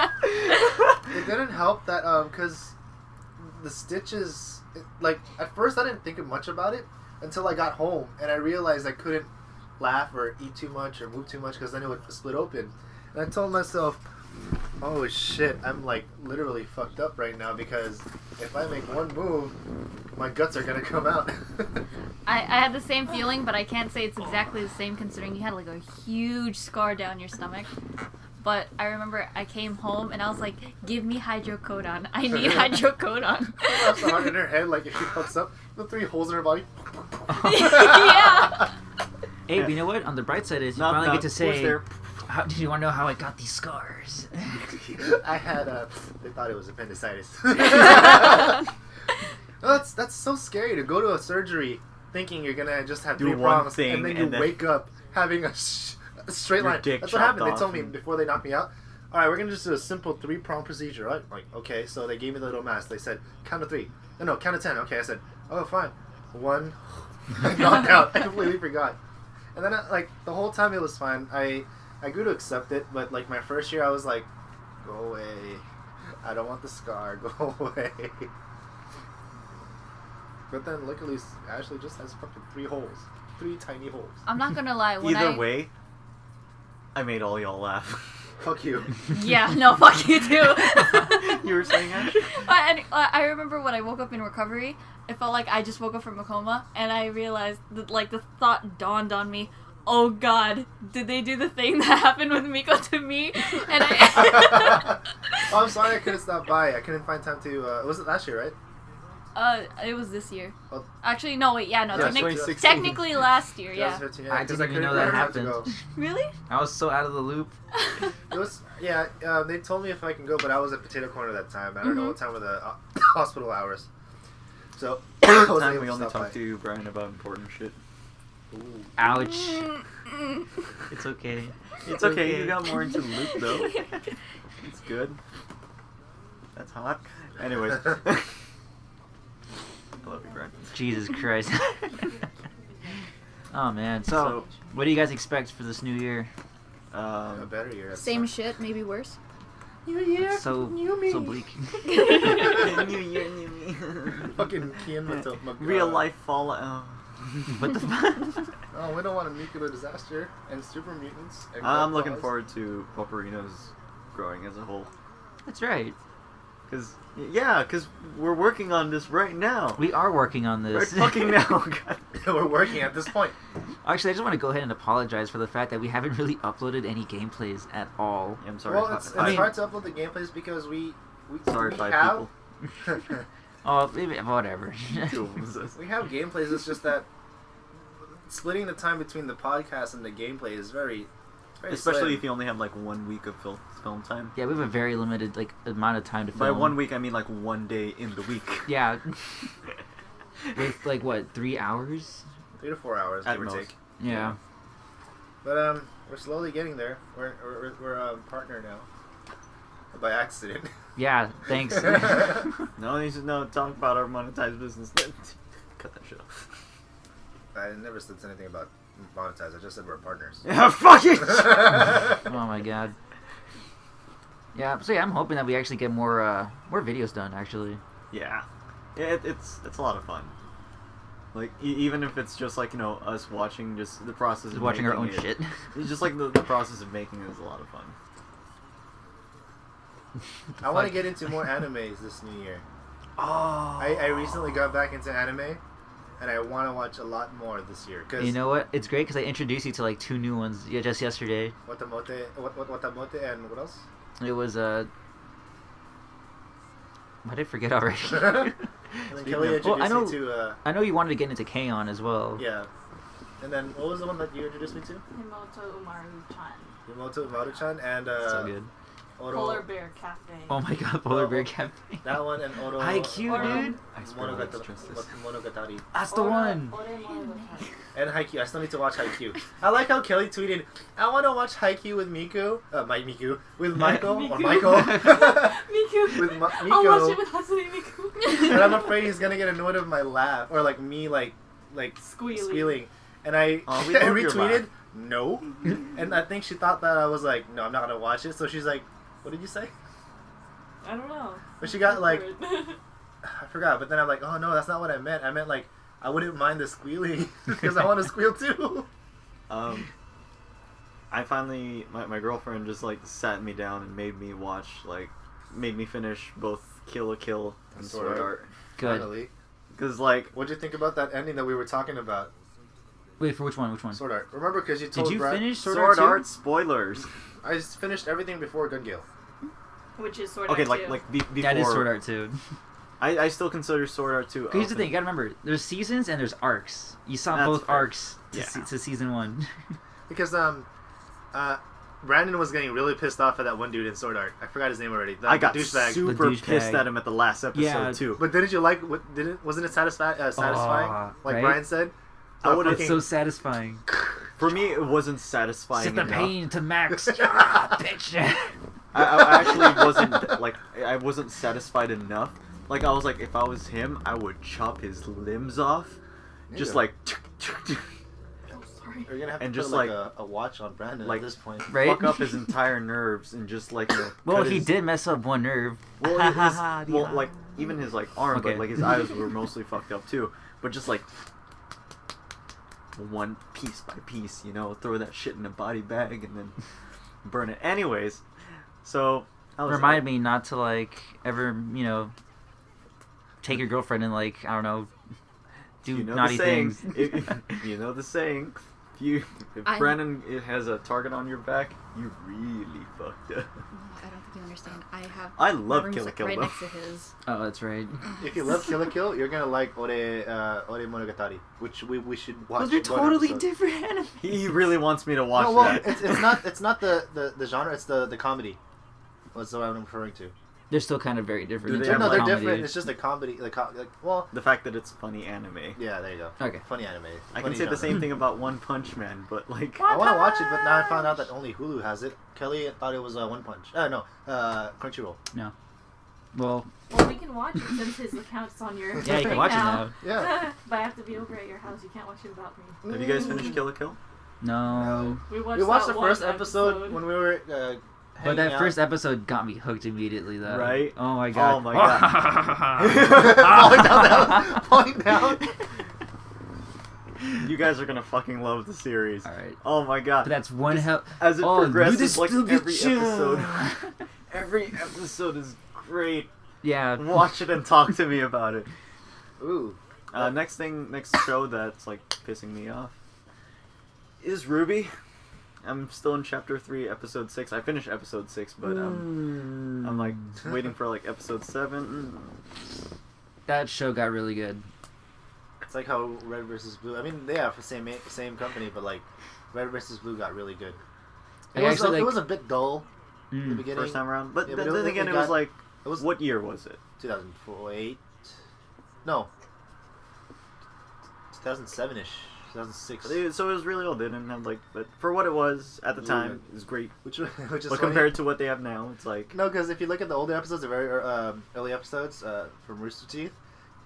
It didn't help that because the stitches, like at first I didn't think much about it until I got home and I realized I couldn't laugh or eat too much or move too much because then it would split open. And I told myself, oh shit, I'm like literally fucked up right now because if I make one move, my guts are gonna come out. I had the same feeling, but I can't say it's exactly the same considering you had like a huge scar down your stomach. But I remember I came home and I was like, give me hydrocodone. I need hydrocodone. That's so hard in her head, like if she fucks up, the 3 holes in her body. Yeah. Hey, but you know what? On the bright side is you Knock, finally knock. get to say Who's there? Did you want to know how I got these scars? I had they thought it was appendicitis. That's so scary to go to a surgery thinking you're gonna just have Do 3 one prongs thing and then you and then- wake up having a straight Your line. dick That's what happened. They chopped told off me and- before they knocked me out. All right, we're gonna just do a simple 3-prong procedure, right? Like, okay. So they gave me the little mask. They said count to 3. No, count to 10. Okay, I said, oh, fine. 1. I knocked out. I completely forgot. And then like the whole time it was fine. I grew to accept it, but like my first year I was like, go away. I don't want the scar. Go away. But then luckily Ashley just has fucking 3 holes. 3 tiny holes. I'm not gonna lie. When Either way, I made all y'all laugh. Fuck you. Yeah, no, fuck you too. You were saying, Ashley? I remember when I woke up in recovery, it felt like I just woke up from a coma, and I realized that, like, the thought dawned on me, oh god, did they do the thing that happened with Miko to me? And Oh, I'm sorry I couldn't stop by. I couldn't find time to, was it last year, right? it was this year. Oh. Actually, no, wait, yeah, no, Yeah, technically, 2016. technically last year, yeah. 2015, I 'cause didn't even couldn't know that remember to happened. go. Really? I was so out of the loop. It was, yeah, they told me if I can go, but I was at Potato Corner that time. I don't know what time were the hospital hours. So, I wasn't Time able we to only stop by. talk to you, Brian, about important shit. Ooh. Ouch. It's okay. It's okay, you got more into the loop, though. It's good. That's hot. Anyways. I love you, Brian. Jesus Christ. Oh man. So, what do you guys expect for this new year? A better year. that's Same fine. shit, maybe worse. New year, So new me. bleak. New year, new me. Fucking Kian Real life Fallout. What the fuck? Oh, we don't want a nuclear disaster and super mutants. And I'm looking Godfathers. forward to Poporinos growing as a whole. That's right. Cause we're working on this right now. We are working on Right this. fucking now. God. We're working at this point. Actually, I just want to go ahead and apologize for the fact that we haven't really uploaded any gameplays at all. Yeah, I'm sorry. Well, it's I mean- hard to upload the gameplays because we Sorry, we 5 have people. Oh, maybe, whatever. Two of us. we have gameplays. It's just that splitting the time between the podcast and the gameplay is very Especially slim. if you only have like 1 week of film time. Yeah, we have a very limited amount of time to film. By 1 week, I mean like 1 day in the week. Yeah. With like what, 3 hours? 3 to 4 hours, At give or most. take. Yeah. But we're slowly getting there. We're partner now. By accident. Yeah. Thanks. No, you should talk about our monetized business. Cut that shit off. I never said anything about monetize. I just said we're partners. Yeah, fuck it! Oh my god. Yeah. So yeah, I'm hoping that we actually get more videos done. Actually. Yeah. It's a lot of fun. Like, even if it's just like, us watching just the process Just of watching our making own it. shit. It's just like the process of making it is a lot of fun. I want to get into more animes this new year. Oh. I recently got back into anime, and I want to watch a lot more this year. Cause You know what? It's great because I introduced you to like 2 new ones. Yeah, just yesterday. Watamote, and what else? It was I did forget already. And then Kelly introduced I know- me to I know you wanted to get into K-On! As well. yeah. And then what was the one that you introduced me to? Himoto Umaru-chan. Yamoto Maru-chan and So good. Oro. Polar Bear Cafe. Oh my god, Polar Bear Oh. Cafe. That one and Oro. Haikyuu, dude. Monogatari. That's the one. Ore Monogatari. And Haikyuu. I still need to watch Haikyuu. I like how Kelly tweeted, I want to watch Haikyuu with Miku. With Michael. Or Miku. Michael. Miku. With I'll watch it Miko. with Hatsune Miku. And I'm afraid he's going to get annoyed of my laugh. Or like me like squealing. And I, Oh, we I love your retweeted, laugh. no. And I think she thought that I was like, no, I'm not going to watch it. So she's like, what did you say? I don't know. But she got like, Awkward. I forgot. But then I'm like, oh no, that's not what I meant. I meant like, I wouldn't mind the squealing because I want to squeal too. I finally, my girlfriend just like sat me down and made me finish both Kill la Kill and Sword Art. Good. Finally. Cause like, What'd you think about that ending that we were talking about? Wait, for which one? Which one? Sword Art. Remember, because you told Did you Brad, finish Sword, Sword Art? Art spoilers. I just finished everything before Gun Gale. Which is Sword Okay, Art 2. before. That is Sword Art 2. I still consider Sword Art 2. Here's the thing, you gotta remember, there's seasons and there's arcs. You saw That's both fair. arcs to, Yeah. to season 1. Because Brandon was getting really pissed off at that one dude in Sword Art. I forgot his name already. I got douchebag. super The douchebag. pissed at him at the last episode too. But didn't you like? Wasn't it satisfying? Like right? Brian said. I would have It's so satisfying. For me, it wasn't satisfying Set the enough. pain to max. Bitch. I actually wasn't like I wasn't satisfied enough. Like I was like, if I was him, I would chop his limbs off, just Yeah. like You're gonna have to And put just, like like- a watch on Brandon like- at this point. Right? fuck up his entire nerves and just like. Well, cut he his- did mess up one nerve. Well, well, like even his like arm, Okay. but like his eyes were mostly fucked up too. But just like one piece by piece, throw that shit in a body bag and then burn it. Anyways, so I was Remind me not to like ever, take your girlfriend and like I don't know, do you know naughty the saying. things. You know the saying. If Brandon has a target on your back, you really fucked up. I don't think you understand. I love my room's Kill la Kill, right though. next to his. Oh, that's right. If you love Kill la Kill, you're gonna like Ore Monogatari, which we should watch. Those are one totally episode. different anime. He really wants me to watch No, well, that. it's not the genre. It's the comedy. What's what I'm referring to? They're still kind of very different. Do in they terms No, of they're comedy. different. It's just a comedy. Well, The fact that it's funny anime. yeah, there you go. Okay. Funny anime. I Funny can say the genre. same thing about One Punch Man, but like I want to watch it, but now I found out that only Hulu has it. Kelly thought it was One Punch. No, Crunchyroll. No. Well, Well, we can watch it since his account's on your. yeah, you can right watch now. it now. Yeah. But I have to be over at your house. You can't watch it without me. have you guys finished Kill la Kill? No. We watched, We watched that the first one episode when we were. But that hanging first out. episode got me hooked immediately, though. Right? Oh my god. Oh my god. Falling down. You guys are gonna fucking love the series. All right. Oh my god. But that's one hell. As it Oh, progresses, like Ludas every Ludas. episode, every episode is great. Yeah. Watch it and talk to me about it. Ooh. Next show that's like pissing me off is Ruby. I'm still in chapter 3, episode 6. I finished episode 6, but I'm like waiting for like episode 7. That show got really good. It's like how Red versus Blue. I mean, they are for same company, but like Red versus Blue got really good. It was Actually, it like- was a bit dull in the beginning. First time around, but Yeah, then but again, it it was got- like, It was what year was it? 2008. No. 2007ish. 2006. So it was really old. They didn't have like, but for what it was at the Yeah. time, it was great. Which is But funny. compared to what they have now, it's like No, because if you look at the older episodes, the very early episodes from Rooster Teeth,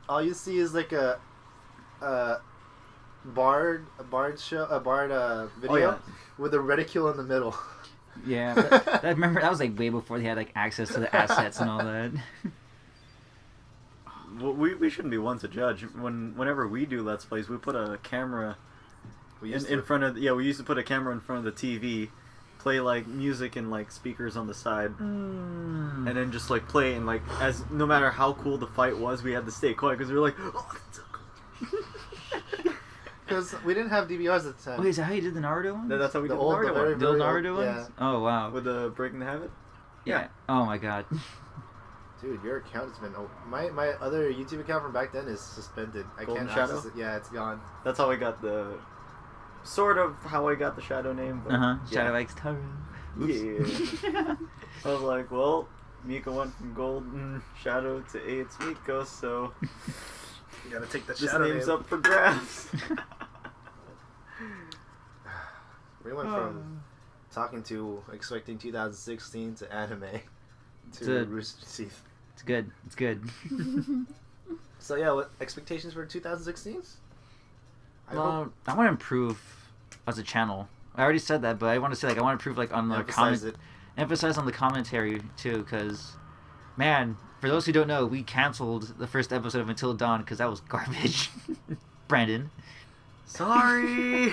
all you see is like a bard video yeah. with a reticule in the middle. Yeah. That remember that was like way before they had like access to the assets and all that. well, we shouldn't be one to judge. Whenever we do Let's Plays, we put a camera We used in to. front of we used to put a camera in front of the TV, play like music and like speakers on the side, and then just like play and like as no matter how cool the fight was, we had to stay quiet because we were like, oh, that's so cool. Because we didn't have DVRs at the time. Wait, is that how you did the Naruto ones? That's how we The did old- the the Naruto very- one. The old very Naruto old- ones? Oh wow. With the Breaking the Habit. Yeah. Oh my god. Dude, your account has been. My other YouTube account from back then is suspended. I Golden can't Shadow? access it. Yeah, it's gone. That's how I got the sort of how I got the Shadow name. But, Uh huh. yeah. Shadow X Taro. Yeah. I was like, well, Miko went from Golden Shadow to A, it's Miko, so You gotta take the this shadow name's name. up for grabs. We went from talking to expecting 2016 to anime to To- Rooster Teeth. It's good. It's good. So yeah, what expectations for 2016? Well, I want to improve as a channel. I already said that, but I want to say like I want to improve like on the Emphasize it. emphasize on the commentary too, because man, for those who don't know, we canceled the first episode of Until Dawn because that was garbage. Brandon. Sorry.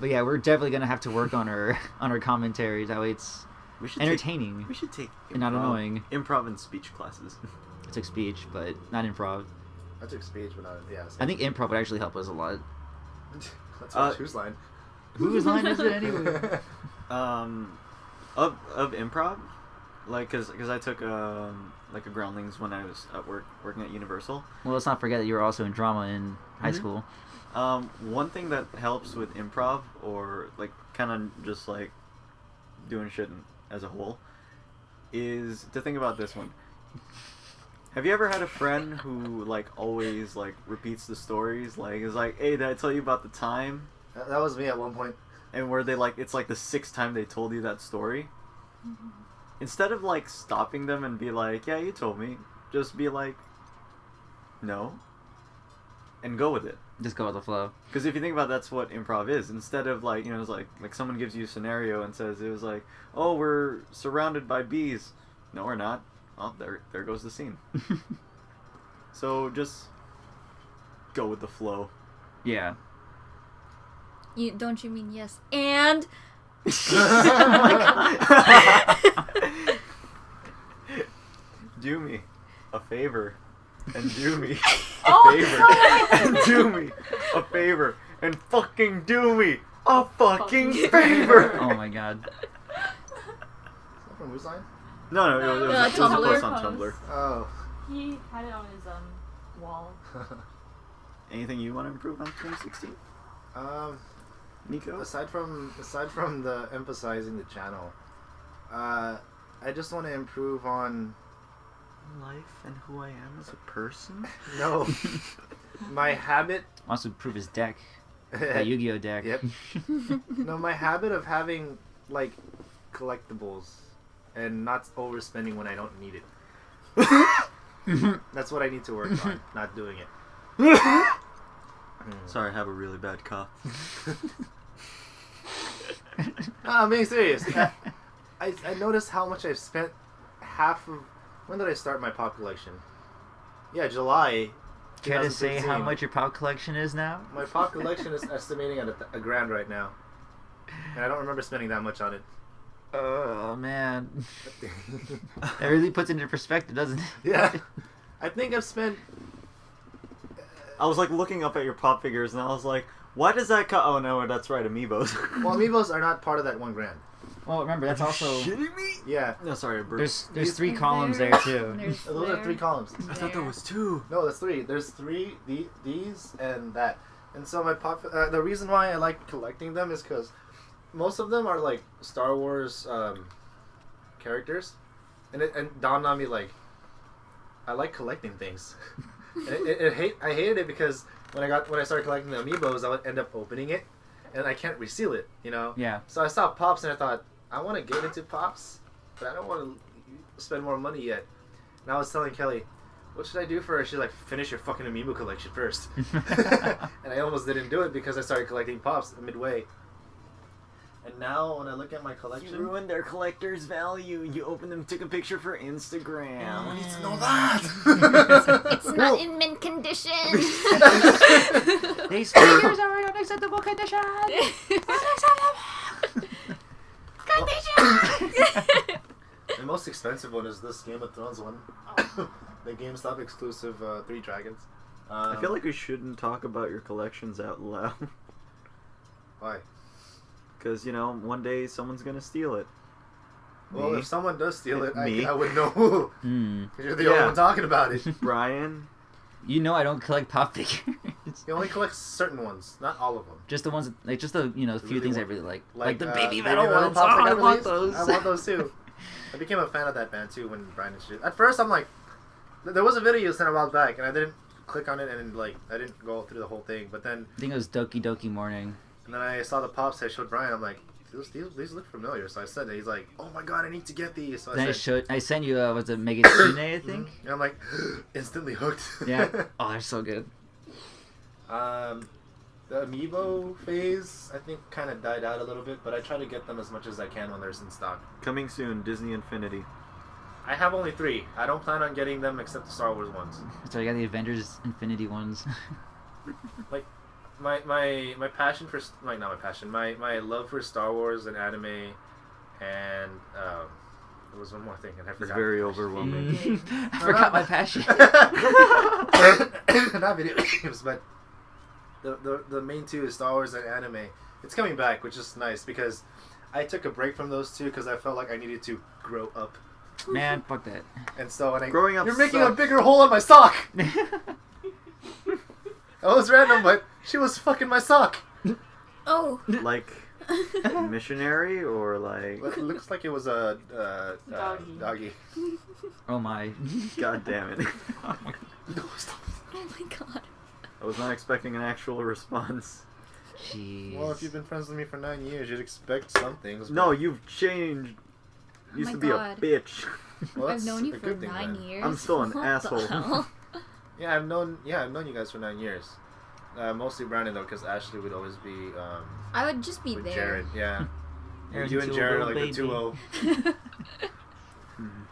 But yeah, we're definitely gonna have to work on our commentary. That way it's We should entertaining. we should take And not annoying. improv and speech classes. I took speech, but not improv. I took speech, but not yeah. I think improv would actually help us a lot. That's whose line. Whose line is it anyway? Of improv, like cause I took like a Groundlings when I was at working at Universal. Well, let's not forget that you were also in drama in high school. One thing that helps with improv, or like kind of just like doing shit as a whole, is to think about this one. Have you ever had a friend who like always like repeats the stories? Like is like, hey, did I tell you about the time? That was me at one point. And where they like, it's like the 6th time they told you that story. Instead of like stopping them and be like, yeah, you told me, just be like, no, and go with it. Just go with the flow. Because if you think about it, that's what improv is. Instead of like, you know, it's like someone gives you a scenario and says it was like, oh, we're surrounded by bees. No, we're not. Oh, there goes the scene. So just go with the flow. Yeah. Don't you mean yes and? Do me a favor and do me a Oh, favor and do me a favor and fucking do me a fucking favor. Oh my god. Is that from Who's Line? No, it was a Tumblr post on post. Tumblr. Oh. He had it on his wall. Anything you want to improve on 2016, Nico? Aside from the emphasizing the channel, I just want to improve on Life and who I am as a person. no my habit. Wants to improve his deck. That Yu-Gi-Oh deck. Yep. No, my habit of having like collectibles and not overspending when I don't need it. That's what I need to work on. Not doing it. Sorry, I have a really bad cough. No, I'm being serious. I noticed how much I've spent. Half of when did I start my pop collection? Yeah, July. Care to say 2015. how much your pop collection is now? My pop collection is estimating at a grand right now, and I don't remember spending that much on it. Oh man, that really puts it into perspective, doesn't it? Yeah, I think I've spent. I was like looking up at your pop figures and I was like, why does that Oh no, that's right, amiibos. Well, amiibos are not part of that $1 grand. Well, remember that's also shitting me? Yeah, No, sorry, Bert. there's 3 columns there too. those are 3 columns. I thought there was 2. No, that's 3. There's 3. These and that. And so my pop. The reason why I like collecting them is because most of them are like Star Wars characters, and it dawned on me like I like collecting things. I hated it because when I started collecting the amiibos, I would end up opening it, and I can't reseal it. You know. Yeah. So I saw Pops and I thought I want to get into Pops, but I don't want to spend more money yet. And I was telling Kelly, what should I do for her? She's like, finish your fucking amiibo collection first. And I almost didn't do it because I started collecting Pops midway. And now when I look at my collection, You ruined their collector's value. You opened them, took a picture for Instagram. I need to know that. It's not in mint condition. These figures are in unacceptable condition. The most expensive one is this Game of Thrones one. The GameStop exclusive 3 dragons. I feel like we shouldn't talk about your collections out loud. Why? Because, you know, one day someone's going to steal it. Well, Me? if someone does steal it, Me? I would know who. Hmm. 'Cause you're the only one talking about it. Brian. You know I don't collect pop figures. He only collects certain ones, not all of them. Just the ones, like just the few really things I want- really like the Baby baby metal ones. Pops Oh, that I got want released. those. I want those too. I became a fan of that band too when Brian introduced. At first, I'm like, there was a video you sent a while back, and I didn't click on it, and like I didn't go through the whole thing. But then, I think it was Doki Doki Morning. and then I saw the Pops. I showed Brian. I'm like, these look familiar. So I said that. He's like, oh my god, I need to get these. So Then said, I sent you was it Megitsune, I think. and I'm like, instantly hooked. Yeah. Oh, they're so good. The amiibo phase, I think, kind of died out a little bit, but I try to get them as much as I can when they're in stock. Coming soon, Disney Infinity. I have only 3. I don't plan on getting them except the Star Wars ones. So I got the Avengers Infinity ones. Like, my passion for, like, not my passion, my love for Star Wars and anime, and there was one more thing, and I It's forgot. very overwhelming. I forgot my passion. Not video games, but the main 2 is Star Wars and anime. It's coming back, which is nice because I took a break from those 2 because I felt like I needed to grow up. Man, fuck that. And so when Growing up you're making a sucks. bigger hole in my sock. And That was random, but she was fucking my sock. Oh. Like missionary or like? It looks like it was a Doggy. doggy. Oh my. God damn it! Oh my. Oh my god. I was not expecting an actual response. Jeez. Well, if you've been friends with me for 9 years, you'd expect some things. No, you've changed. You used my to be God. a bitch. Well, I've that's known you a for good thing, 9 then. years. I'm still an What the asshole. hell? Yeah, I've known you guys for 9 years. Mostly Brandon though, because Ashley would always be I would just be with there. Jared. Yeah, Aaron you and Jewel, Jared are little like the baby. 2-0.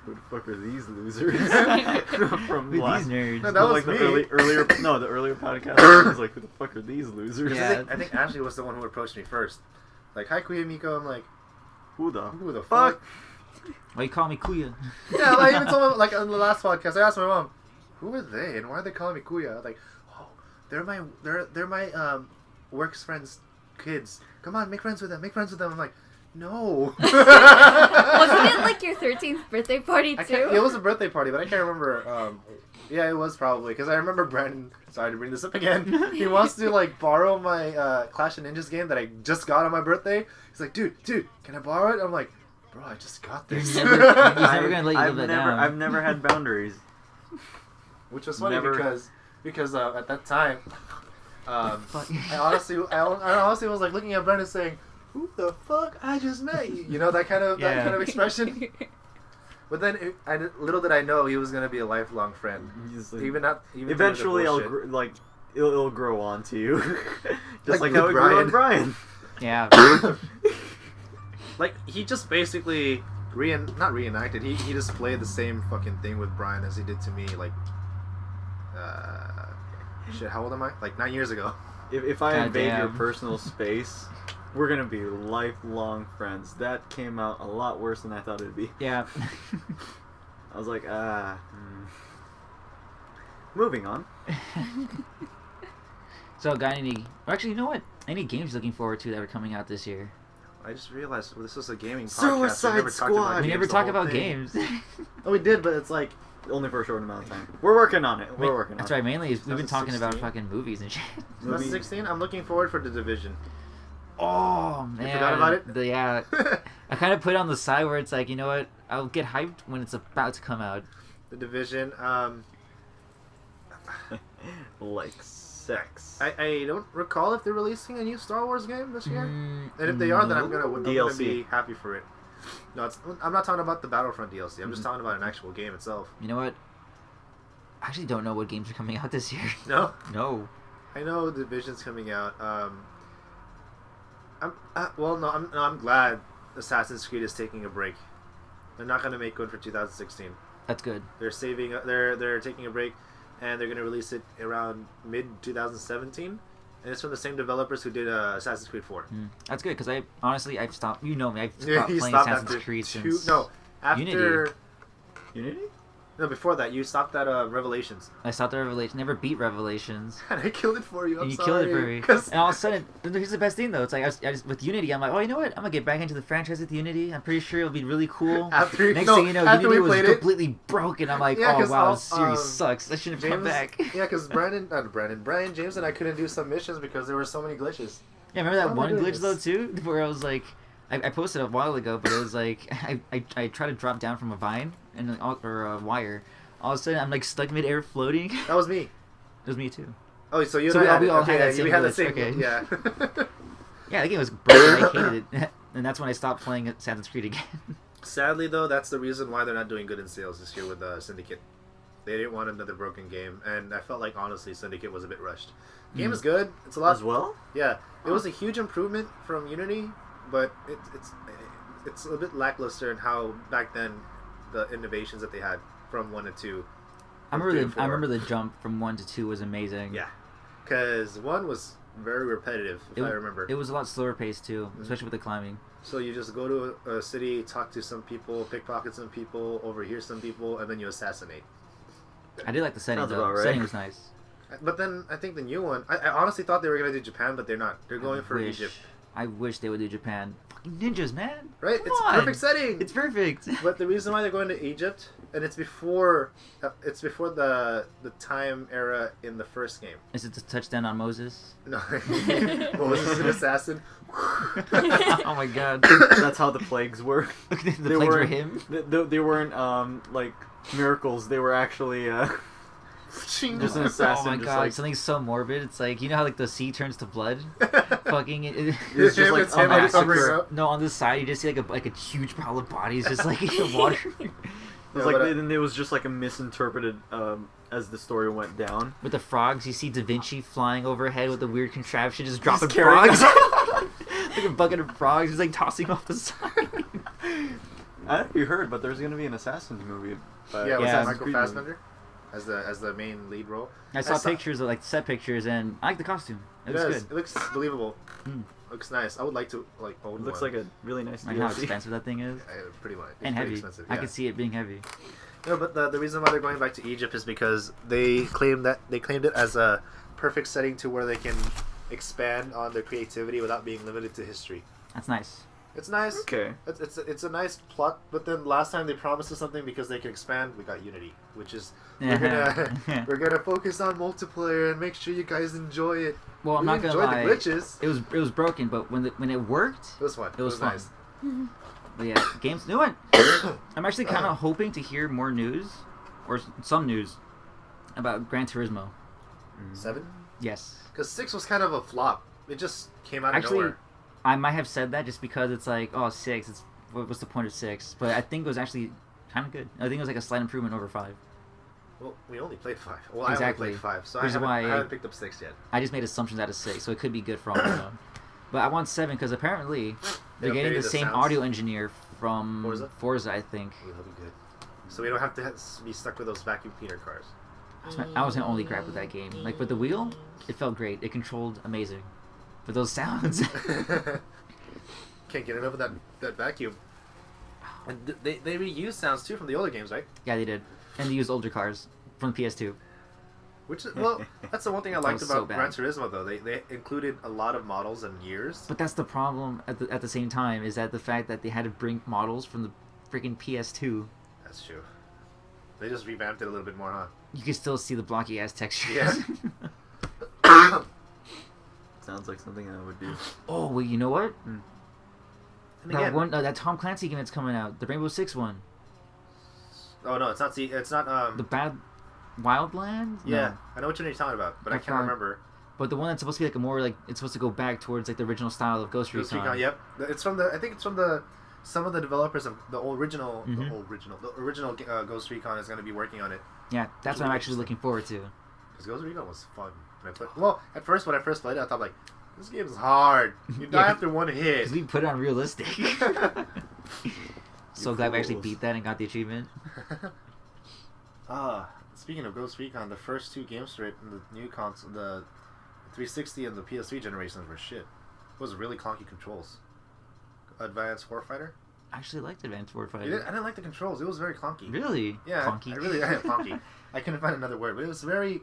Who the fuck are these losers? From Who last, these nerds? No, that was like me. the earlier podcast. I was like, who the fuck are these losers? Yeah. I think Ashley was the one who approached me first. Like, hi, Kuya Miko. I'm like, Who the fuck? Why you call me Kuya? Yeah, I even told him, like, on the last podcast, I asked my mom, who are they and why are they calling me Kuya? I was like, oh, they're my work's friends' kids. Come on, make friends with them. I'm like, no. Wasn't it like your 13th birthday party too? It was a birthday party, but I can't remember. Yeah, it was probably because I remember Brandon. Sorry to bring this up again. He wants to like borrow my Clash of Ninjas game that I just got on my birthday. He's like, dude, can I borrow it? I'm like, bro, I just got this. He's never gonna let you live that down. I've never had boundaries. Which was funny Never. because at that time, I honestly was like looking at Brandon saying, "Who the fuck? I just met you." You know that kind of expression. But then, little did I know he was gonna be a lifelong friend. Even Eventually, through the it'll grow on to you, just Like like how with it grew on Brian. Yeah. Like he just basically not reenacted. He just played the same fucking thing with Brian as he did to me. Like, shit. How old am I? Like 9 years ago. If I God invade your damn. personal space, we're gonna be lifelong friends. That came out a lot worse than I thought it'd be. Yeah. I was like, Moving on. So, got any? Actually, you know what? Any games looking forward to that are coming out this year? I just realized this was a gaming podcast. Suicide We never talked Squad. about We games never the talk whole about thing. games. Oh, we did, but it's like Only for a short amount of time. We're working on it. We're working on That's it. right. Mainly, we've been talking about 2016. fucking movies and shit. 2016. I'm looking forward for The Division. Oh man, forgot about it? Yeah, I kind of put it on the side where it's like, you know what? I'll get hyped when it's about to come out. The Division. Like sex. I don't recall if they're releasing a new Star Wars game this year. And if they are, then I'm gonna DLC. be happy for it. No, I'm not talking about the Battlefront DLC. I'm just talking about an actual game itself. You know what? I actually don't know what games are coming out this year. No, No. I know The Division's coming out. I'm glad Assassin's Creed is taking a break. They're not gonna make one for 2016. That's good. They're saving. They're taking a break, and they're gonna release it around mid 2017. And it's from the same developers who did Assassin's Creed 4. That's good because I've stopped. You know me. I've Yeah, stopped you playing stopped Assassin's after Creed two. since No, after Unity. Unity? no, before that, you stopped at Revelations. I stopped at Revelations. Never beat Revelations. And I killed it for you. I'm And you sorry. killed it for me. 'Cause- And all of a sudden, here's the best thing though. It's like I just with Unity, I'm like, oh, you know what? I'm gonna get back into the franchise with Unity. I'm pretty sure it'll be really cool. After Next no, thing you know, after Unity we was played it, completely broken. I'm like, Yeah, oh 'cause wow, all- this series sucks. I should have come back. Yeah, because Brian, James, and I couldn't do some missions because there were so many glitches. Yeah, remember that Why am I one doing glitch though this? too, where I was like, I posted a while ago, but it was like I tried to drop down from a vine or a wire. All of a sudden, I'm like stuck mid-air floating. It That was me. was me too. Oh, so you So and I we all okay, had that yeah, same we had the glitch, same. okay. Yeah. Yeah, the game was broken. I hated it, and that's when I stopped playing Assassin's Creed again. Sadly, though, that's the reason why they're not doing good in sales this year with Syndicate. They didn't want another broken game, and I felt like honestly, Syndicate was a bit rushed. Game is good. It's a lot. As well? Yeah, it was a huge improvement from Unity, but it's a bit lackluster in how back then the innovations that they had from 1 to 2. I from 3 to remember 4. the jump from 1 to 2 was amazing. Yeah, because 1 was very repetitive, if I remember. It was a lot slower paced too, especially with the climbing. So you just go to a city, talk to some people, pickpocket some people, overhear some people, and then you assassinate. I did like the setting Sounds though. about right. Setting was nice. But then I think the new one, I honestly thought they were gonna do Japan, but they're not. They're going for wish. Egypt. I wish they would do Japan. Fucking ninjas, man. Right? Come It's on. perfect setting. It's perfect. But the reason why they're going to Egypt, and it's before the time era in the first game. Is it the touchdown on Moses? No, Moses is an assassin. Oh my god. That's how the plagues were. The They plagues were weren't- him? They weren't like miracles. They were actually just an assassin. Oh my just god, like, something so morbid. It's like, you know how like the sea turns to blood? Fucking It's just him, like it's him a like covering massacre. up. No, on the side you just see like a huge pile of bodies just like in the water. It Yeah, was like but, and it was just like a misinterpreted as the story went down. With the frogs, you see Da Vinci flying overhead with a weird contraption, just dropping carrying- frogs. Like a bucket of frogs, just like tossing off the side. I don't know if you heard, but there's gonna be an Assassins movie. Yeah, was Yeah. that Michael Fassbender as the main lead role? I saw pictures of like set pictures, and I like the costume. It looks It good. looks believable. Mm. Looks nice. I would like to own It looks one. like a really nice Like how DLC. expensive that thing is, Pretty much. It's and pretty heavy. expensive. I Yeah. can see it being heavy. No, but the reason why they're going back to Egypt is because they claimed it as a perfect setting to where they can expand on their creativity without being limited to history. That's nice. It's nice. Okay. It's a nice plot, but then last time they promised us something because they can expand. We got Unity, which is we're gonna focus on multiplayer and make sure you guys enjoy it. Well, I'm We not gonna enjoyed lie. the glitches. It was broken, but when it worked, It was fun. it was fun. nice. But yeah, games. New one. I'm actually kind of hoping to hear more news, or some news, about Gran Turismo. 7? Yes. Because 6 was kind of a flop. It just came out of Actually, nowhere. I might have said that just because it's like, oh, 6. It's what's the point of 6? But I think it was actually kind of good. I think it was like a slight improvement over 5. Well, we only played 5. Well, Exactly. I only played 5, so Which is why I haven't picked up 6 yet. I just made assumptions out of 6, so it could be good for all I know. But I want 7 because apparently They they're getting updated the the same sounds. audio engineer from Forza? I think. Ooh, that'll be good. So we don't have to be stuck with those vacuum cleaner cars. I was gonna only crap with that game. Like with the wheel, it felt great. It controlled amazing. But those sounds. Can't get enough of that vacuum. And they reuse sounds too from the older games, right? Yeah, they did. And they used older cars from the PS2. Which is, well, that's the one thing I liked was so about bad. Gran Turismo though. They included a lot of models and years. But that's the problem at the same time, is that the fact that they had to bring models from the freaking PS2. That's true. They just revamped it a little bit more, huh? You can still see the blocky ass textures. Yeah. Sounds like something I would do. Oh, wait, you know what? And That again, one, that Tom Clancy game that's coming out, the Rainbow Six one. oh no, it's not. It's not. The Bad Wildlands? Yeah, No. I know what you're talking about, but I can't forgot. remember. But the one that's supposed to be like a more like, it's supposed to go back towards like the original style of Ghost Ghost Recon. Recon. Yep, it's from the. I think it's from the. Some of the developers of the original, Mhm. the original Ghost Recon is going to be working on it. Yeah, that's what I'm Really actually looking forward to. Because Ghost Recon was fun. Well, at first when I first played it, I thought like, this game is hard. You die Yeah, after one hit. Because we put it on realistic. So You glad we actually fools. beat that and got the achievement. Speaking of Ghost Recon, the first 2 games for it in the new console, the 360 and the PS3 generations were shit. It was really clunky controls. Advanced Warfighter. I actually liked Advanced Warfighter. I didn't like the controls. It was very clunky. Really? Yeah, Clunky? clunky. I couldn't find another word, but it was very.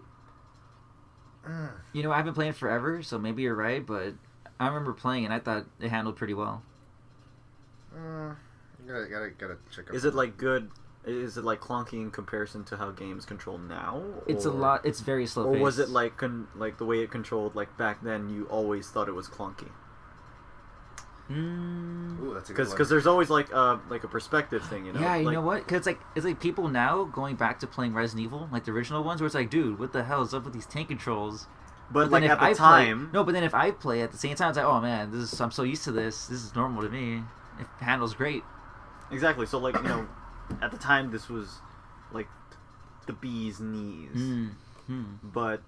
You know, I've been playing forever, so maybe you're right, but I remember playing and I thought it handled pretty well. Gotta check. Is it like good? Is it like clunky in comparison to how games control now? It's a lot. It's very slow Or paced. was it like like the way it controlled like back then? You always thought it was clunky Ooh, that's a good because there's always like a perspective thing, you know? Yeah, you like, know what? Because it's like people now going back to playing Resident Evil, like the original ones, where it's like, dude, what the hell is up with these tank controls? But then like if at the I time, no, but then if I play at the same time, it's like, oh man, I'm so used to this. This is normal to me. It handles great. exactly. So like at the time this was like the bee's knees. But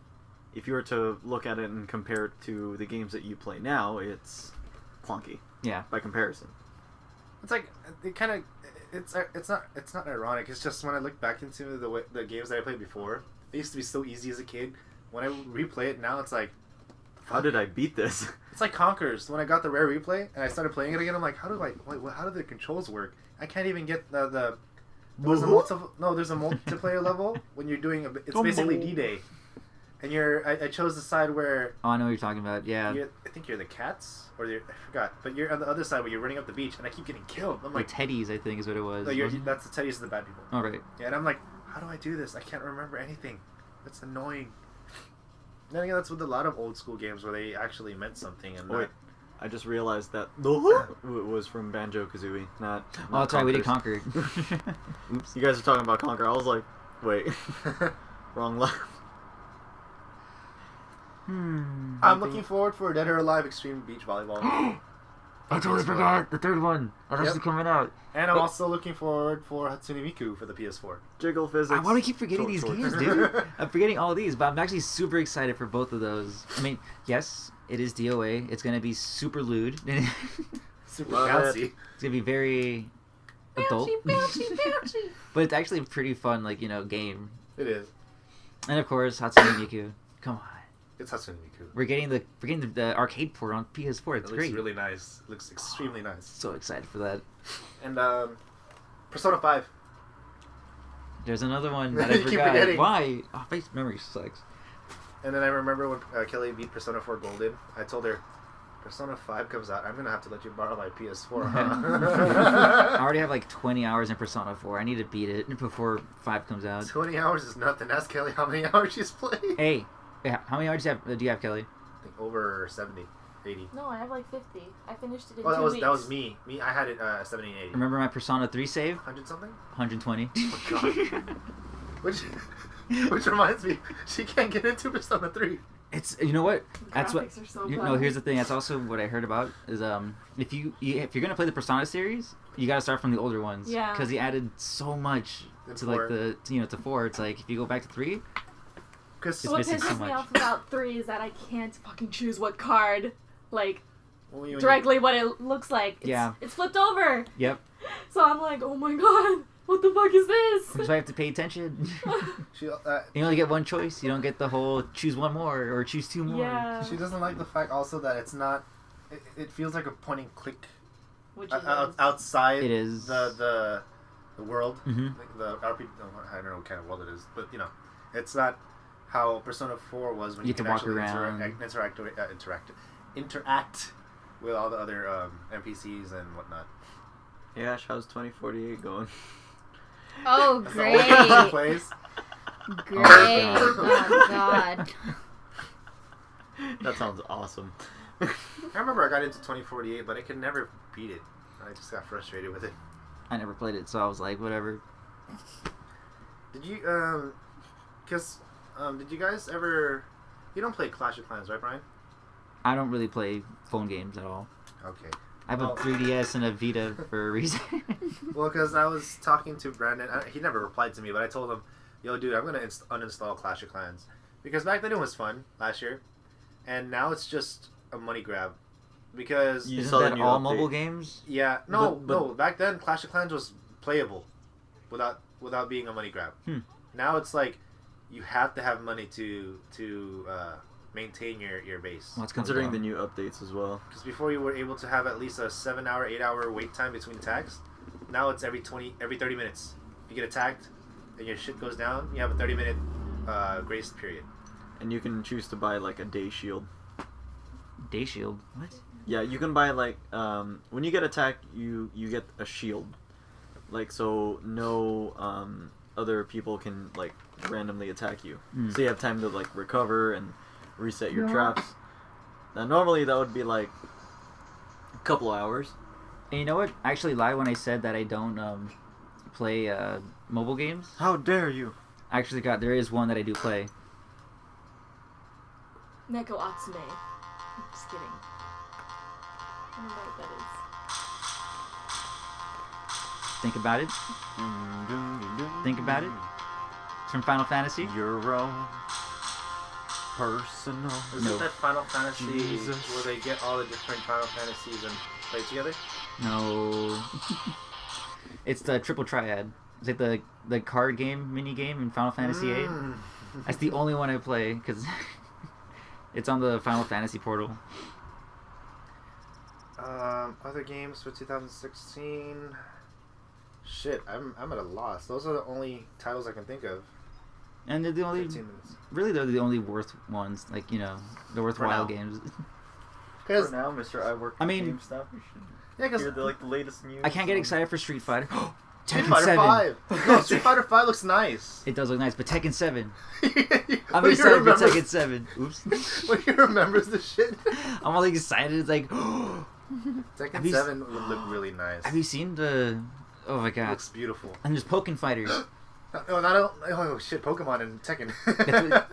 if you were to look at it and compare it to the games that you play now, it's clunky. Yeah. By comparison. It's like it kind of. It's not ironic. It's just when I look back into the games that I played before, they used to be so easy as a kid. When I replay it now, it's like, How did I beat this? it's like Conkers. When I got the rare replay and I started playing it again, I'm like, how do the controls work? I can't even get the there's a multiplayer level when you're doing it's basically D-Day, And I chose the side where... Oh, I know what you're talking about, yeah. I think you're the cats? Or I forgot. But you're on the other side where you're running up the beach, and I keep getting killed. I'm like... The teddies, I think, is what it was. No, that's the teddies are the bad people. Oh, right. Yeah, and I'm like, how do I do this? I can't remember anything. That's annoying. And I think that's with a lot of old school games where they actually meant something and Wait, I just realized that was from Banjo-Kazooie, not Oh, that's right, we did Conquer. Oops. You guys are talking about Conquer. I was like, wait. Wrong line. I'm looking forward for Dead or Alive Extreme Beach Volleyball. I totally forgot the third one. That's actually coming out. And I'm also looking forward for Hatsune Miku for the PS4. Jiggle physics. Why do I keep forgetting these games, dude? I'm forgetting all these, but I'm actually super excited for both of those. I mean, yes, it is DOA. It's going to be super lewd. Super Love bouncy. it. It's going to be very adult. Bouncy. But it's actually a pretty fun, game. It is. And of course, Hatsune Miku. Come on. It's Hatsune Miku. We're getting the arcade port on PS4. It's It looks great. really nice. It looks extremely nice. So excited for that. And Persona 5. There's another one that I You keep forgot. forgetting. Why? Oh, face memory sucks. And then I remember when Kelly beat Persona 4 Golden, I told her, Persona 5 comes out, I'm going to have to let you borrow my PS4, I huh? already have 20 hours in Persona 4. I need to beat it before 5 comes out. 20 hours is nothing. Ask Kelly how many hours she's played. Hey, how many hours do you have, Kelly? I think over 70, 80. No, I have like 50. I finished it in Oh, 2 weeks. that was me. I had it 70 and 80. Remember my Persona 3 save? 100 something? 120. Oh, God. Which reminds me, she can't get into Persona 3. It's, you know what? The That's what. graphics are so No, bad. here's the thing. That's also what I heard about is if you're gonna play the Persona series, you gotta start from the older ones. Yeah. Because he added so much In to 4. to 4. It's like if you go back to 3, Because It's What missing so pisses me much. off about 3 is that I can't fucking choose what card, when directly what it looks like. It's flipped over. yep. So I'm like, oh my god, what the fuck is That's this? why I have to pay attention. she You only get one choice. You don't get the whole choose one more or choose 2 more. Yeah. she doesn't like the fact also that it's not. It feels like a point and click Which is outside It is. the world. Mhm. Like the RPG. I don't know what kind of world it is, but it's not how Persona 4 was when You you, have to can walk actually around. interact with all the other NPCs and whatnot. Hey Ash, how's 2048 going? Oh, That's great. the only game she plays. Great. Oh, God. That sounds awesome. I remember I got into 2048, but I could never beat it. I just got frustrated with it. I never played it, so I was like, whatever. Did you did you guys ever? You don't play Clash of Clans, right, Brian? I don't really play phone games at all. Okay. I have a Oh. 3DS and a Vita for a reason. Well, because I was talking to Brandon. He never replied to me, but I told him, "Yo, dude, I'm gonna uninstall Clash of Clans," because back then it was fun last year, and now it's just a money grab. Because You Isn't saw the that new all update. mobile games? yeah, no, But- no. Back then, Clash of Clans was playable, without being a money grab. Now it's like you have to have money to maintain your base. Well, it's Considering coming the down. new updates as well. Because before you were able to have at least a 7-hour, 8-hour wait time between attacks. Now it's every 30 minutes. If you get attacked and your shit goes down, you have a 30-minute grace period. And you can choose to buy like a day shield. Day Shield. What? Yeah, you can buy like when you get attacked, you get a shield, like so no other people can like randomly attack you. Mm. So you have time to like recover and reset your traps. Now normally that would be like a couple hours. And you know what? I actually lied when I said that I don't play mobile games. How dare you? I actually there is one that I do play. Neko Atsume. Just kidding. I don't know what that Think about it. Think about it. It's from Final Fantasy. Your own personal. Is No. it that Final Fantasy Jesus. where they get all the different Final Fantasies and play together? No. It's the Triple Triad. It's like the card game mini game in Final Fantasy VIII. Mm. That's the only one I play because it's on the Final Fantasy portal. Other games for 2016. Shit, I'm at a loss. Those are the only titles I can think of. And they're the only 15 minutes. really they're the only worth ones, like, you know, the worthwhile now. games. For now, Mr. I work I mean- GameStop. You should Yeah, because hear the latest news. I can't get excited for Street Fighter. Street Tekken Fighter 7. 5. No, Street Fighter 5 looks nice. It does look nice, but Tekken 7. I'm When excited for remembers- Tekken 7. Oops. When he remembers the shit. I'm all excited. It's like, Tekken Have you 7 would look really nice. have you seen the? Oh my It god. looks beautiful. And there's Pokken Fighter. Oh shit, Pokemon and Tekken.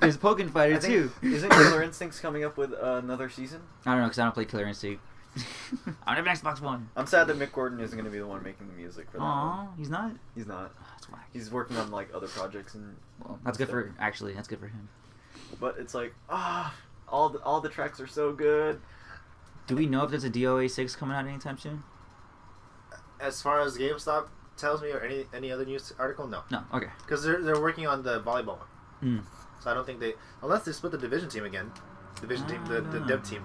There's Pokken Fighter I think, too. Isn't Killer Instinct's coming up with another season? I don't know because I don't play Killer Instinct. I don't have an Xbox One. I'm sad that Mick Gordon isn't going to be the one making the music for that one. Aw, he's not. He's not. That's whack. He's working on like other projects and. Well, that's good for actually. That's good for him. But it's like all the tracks are so good. Do we know if there's a DOA 6 coming out anytime soon? As far as GameStop tells me, or any other news article, no. No. Okay. Because they're working on the volleyball one. Hmm. So I don't think unless they split the division team again. Division team, the dev team.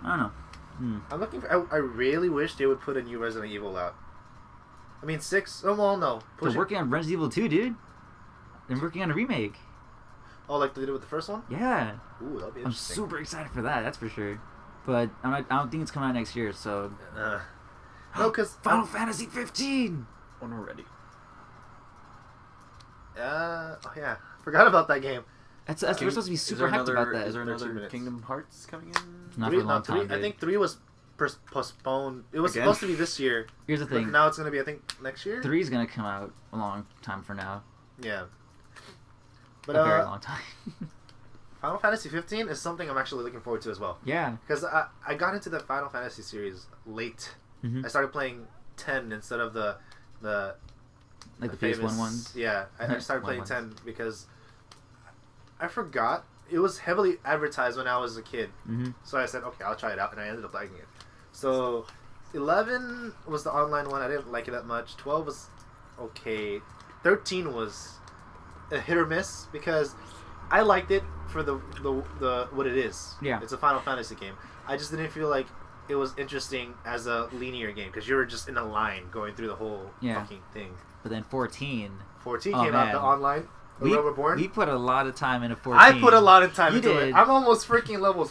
I don't know. I'm looking for. I really wish they would put a new Resident Evil out. I mean, 6. Oh well, no. They're working on Resident Evil 2, dude. They're working on a remake. Oh, like they did with the first one. Yeah. Ooh, that'll be I'm interesting. super excited for that. That's for sure. But I don't think it's coming out next year. So. No, because Final Fantasy 15. When we're ready. Oh yeah, forgot about that game. That's we're supposed to be super hyped about that. Is there 13 another minutes. Kingdom Hearts coming in? Not 3, for a long no, 3, time. I Dude. think 3 was postponed. It was Again? supposed to be this year. Here's the But thing. now it's gonna be, I think, next year. 3 is gonna come out a long time from now. Yeah. But A very long time. Final Fantasy 15 is something I'm actually looking forward to as well. Yeah. Because I got into the Final Fantasy series late. Mhm. I started playing 10 instead of the Like the famous, PS1 ones. Yeah, I started One playing ones. 10 because I forgot. It was heavily advertised when I was a kid. Mm-hmm. So I said, okay, I'll try it out, and I ended up liking it. So 11 was the online one. I didn't like it that much. 12 was okay. 13 was a hit or miss because I liked it for the what it is. Yeah. It's a Final Fantasy game. I just didn't feel like it was interesting as a linear game because you were just in a line going through the whole Yeah. fucking thing. But then 14. 14 Oh, came out, man. the online. We Reborn. we put a lot of time into 14. I put a lot of time You into did. it. I'm almost freaking level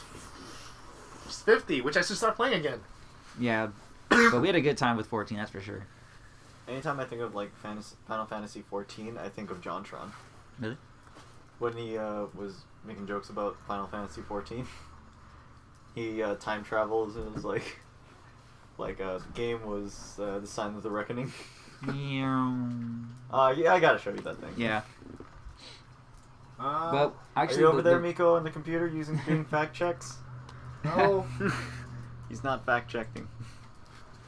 50, which I should start playing again. Yeah. But we had a good time with 14, that's for sure. Anytime I think of like Final Fantasy 14, I think of JonTron. Really? When he was making jokes about Final Fantasy 14, he time travels and it was like the game was the sign of the reckoning. Yeah, I gotta show you that thing. Yeah. Uh, Well, Are actually, you over there, Miko, on the computer doing fact checks? no. He's not fact checking.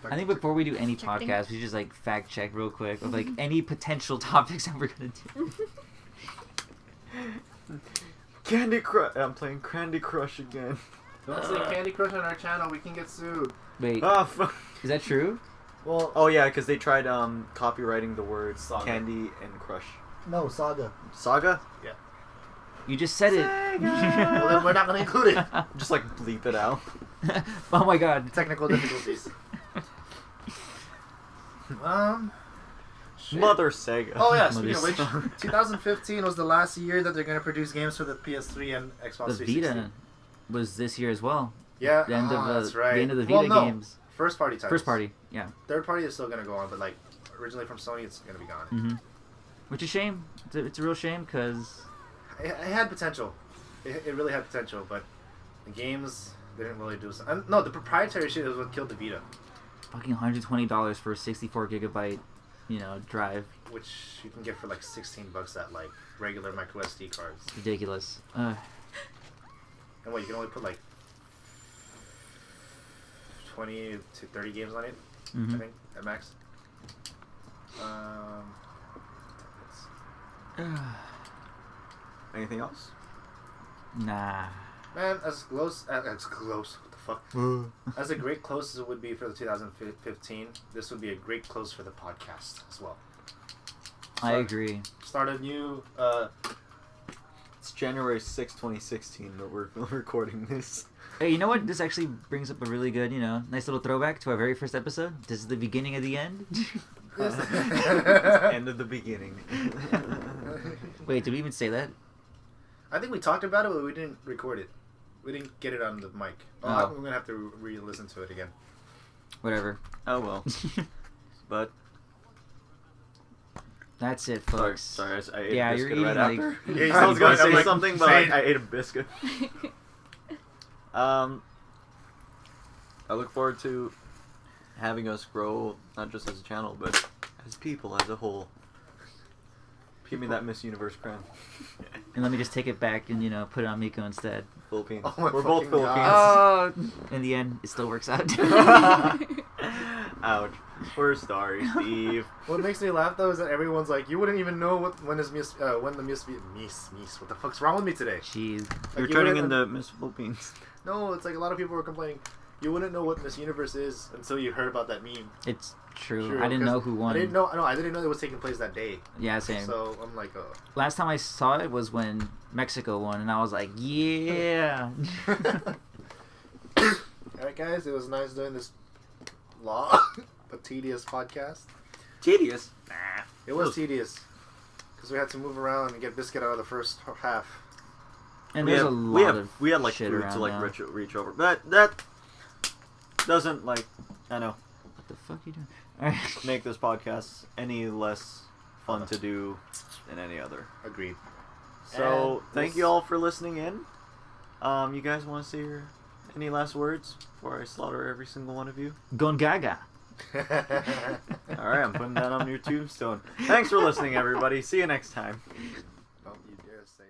I think before we do any Checking. podcast, we should just like fact check real quick of like any potential topics that we're gonna do. Candy Crush. I'm playing Candy Crush again. Don't say Candy Crush on our channel. We can get sued. Wait, Ah, fuck. is that true? Well, Oh yeah, because they tried copywriting the words Saga. candy and crush. no, Saga. Saga? You just said it. Well, then we're not going to include it. Just like bleep it out. Oh my god. Technical difficulties. Shit. Mother Sega. Oh yeah, speaking of Mother which, 2015 was the last year that they're going to produce games for the PS3 and Xbox The 360. Vita was this year as well. Yeah, The end of the that's right. the end of the Vita Well, no. games. First party titles. First party, yeah. Third party is still going to go on, but like originally from Sony, it's going to be gone. Mm-hmm. Which is a shame. It's a real shame because It had potential. It really had potential, but the games didn't really do something. No, the proprietary shit is what killed the Vita, fucking $120 for a 64 gigabyte, drive. which you can get for like $16 at like regular micro SD cards. Ridiculous. And what, you can only put like 20 to 30 games on it, Mhm. I think, at max. Anything else? Nah. Man, as close, what the fuck? As a great close as it would be for the 2015, this would be a great close for the podcast as well. I agree. Start a new, It's January 6, 2016 that we're recording this. Hey, you know what? This actually brings up a really good, nice little throwback to our very first episode. This is the beginning of the end. End of the beginning. Wait, did we even say that? I think we talked about it, but we didn't record it. We didn't get it on the mic. Oh, Oh. I'm gonna have to re-listen to it again. Whatever. Oh well. But That's it, sorry, folks. I ate Yeah, a you're biscuit right eating, like- after. Yeah, you I was gonna said- say I'm like, something, but say it. I ate a biscuit. I look forward to having us grow, not just as a channel, but as people as a whole. Give me that Miss Universe crown. And let me just take it back and, put it on Miko instead. Philippines. Oh my We're both fucking Philippines. God. In the end, it still works out. Ouch. We're sorry, Steve. What makes me laugh though is that everyone's like, you wouldn't even know when the Miss. What the fuck's wrong with me today? Jeez. You're you turning wouldn't- into Miss Philippines. No, it's like a lot of people were complaining. You wouldn't know what Miss Universe is until you heard about that meme. It's true. True, I didn't 'cause know who won. I didn't know. No, I didn't know it was taking place that day. Yeah, same. So I'm like, oh. Last time I saw it was when Mexico won, and I was like, yeah. All right, guys, it was nice doing this long but tedious podcast. Tedious. It was tedious because we had to move around and get Biscuit out of the first half. And we there's have, a lot we have, of we had like shit food around to like now. reach over. But that doesn't like, I know, What the fuck are you doing? Alright. make this podcast any less fun to do than any other. Agreed. So And thank you all for listening in. You guys want to say any last words before I slaughter every single one of you? Gon Gaga. All right, I'm putting that on your tombstone. Thanks for listening, everybody. See you next time. Don't you dare say.